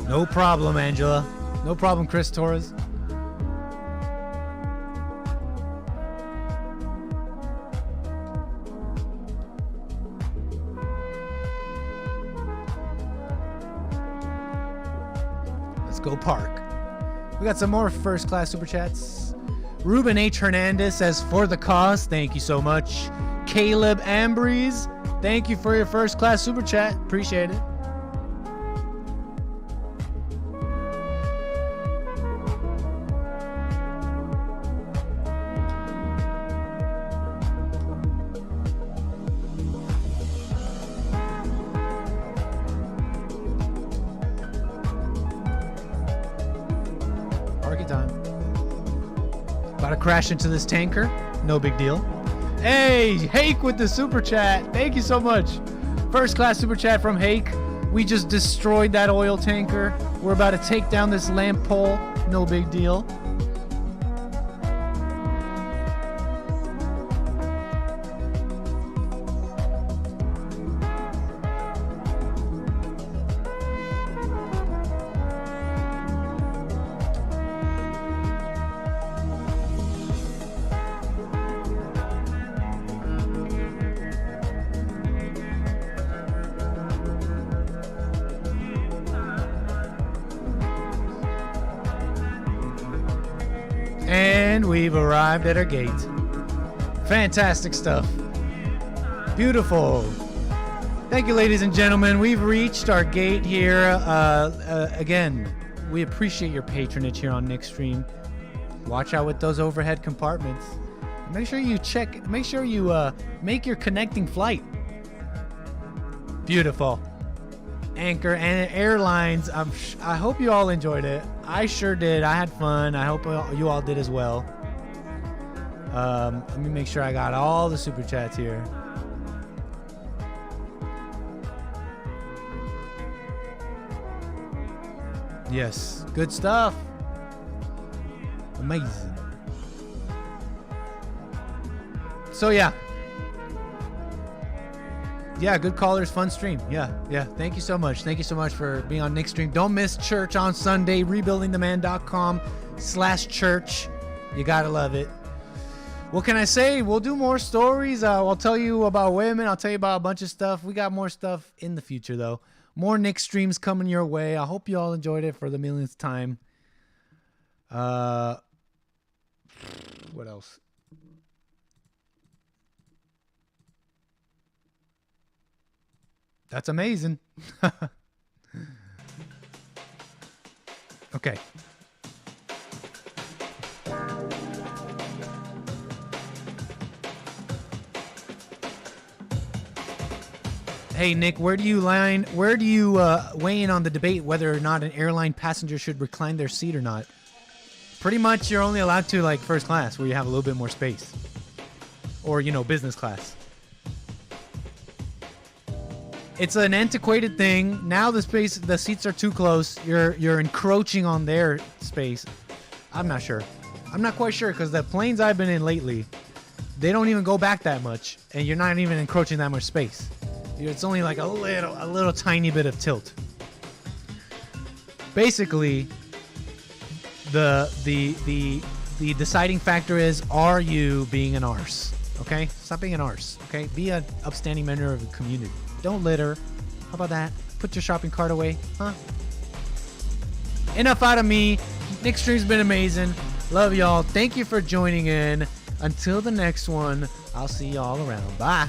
No problem, Angela. No problem, Chris Torres. Let's go park. We got some more first class super chats. Ruben H. Hernandez says, for the cause, thank you so much. Caleb Ambries, thank you for your first class super chat. Appreciate it. Crash into this tanker, no big deal. Hey, Hake with the super chat, thank you so much. First class super chat from Hake. We just destroyed that oil tanker. We're about to take down this lamp pole, no big deal. We've arrived at our gate. Fantastic stuff. Beautiful. Thank you, ladies and gentlemen. We've reached our gate here. Again, we appreciate your patronage here on nickstream. Watch out with those overhead compartments. Make sure you check. Make sure you make your connecting flight. Beautiful. Anchor and Airlines. I hope you all enjoyed it. I sure did. I had fun. I hope you all did as well. Let me make sure I got all the super chats here. Yes, good stuff. Amazing. So yeah, good callers, fun stream. Yeah. Thank you so much. Thank you so much for being on nickstream. Don't miss church on Sunday. Rebuildingtheman.com/church. You gotta love it. What can I say? We'll do more stories. I'll tell you about women. I'll tell you about a bunch of stuff. We got more stuff in the future, though. More Nick streams coming your way. I hope you all enjoyed it for the millionth time. What else? That's amazing. Okay. Hey Nick, where do you weigh in on the debate whether or not an airline passenger should recline their seat or not? Pretty much you're only allowed to like first class where you have a little bit more space. Or, you know, business class. It's an antiquated thing. Now the seats are too close. You're encroaching on their space. I'm not sure. I'm not quite sure because the planes I've been in lately, they don't even go back that much, and you're not even encroaching that much space. It's only like a little tiny bit of tilt. Basically, the deciding factor is, are you being an arse? Okay, stop being an arse. Okay, be an upstanding member of the community. Don't litter. How about that? Put your shopping cart away, huh? Enough out of me. Nick Stream's been amazing. Love y'all. Thank you for joining in. Until the next one, I'll see y'all around. Bye.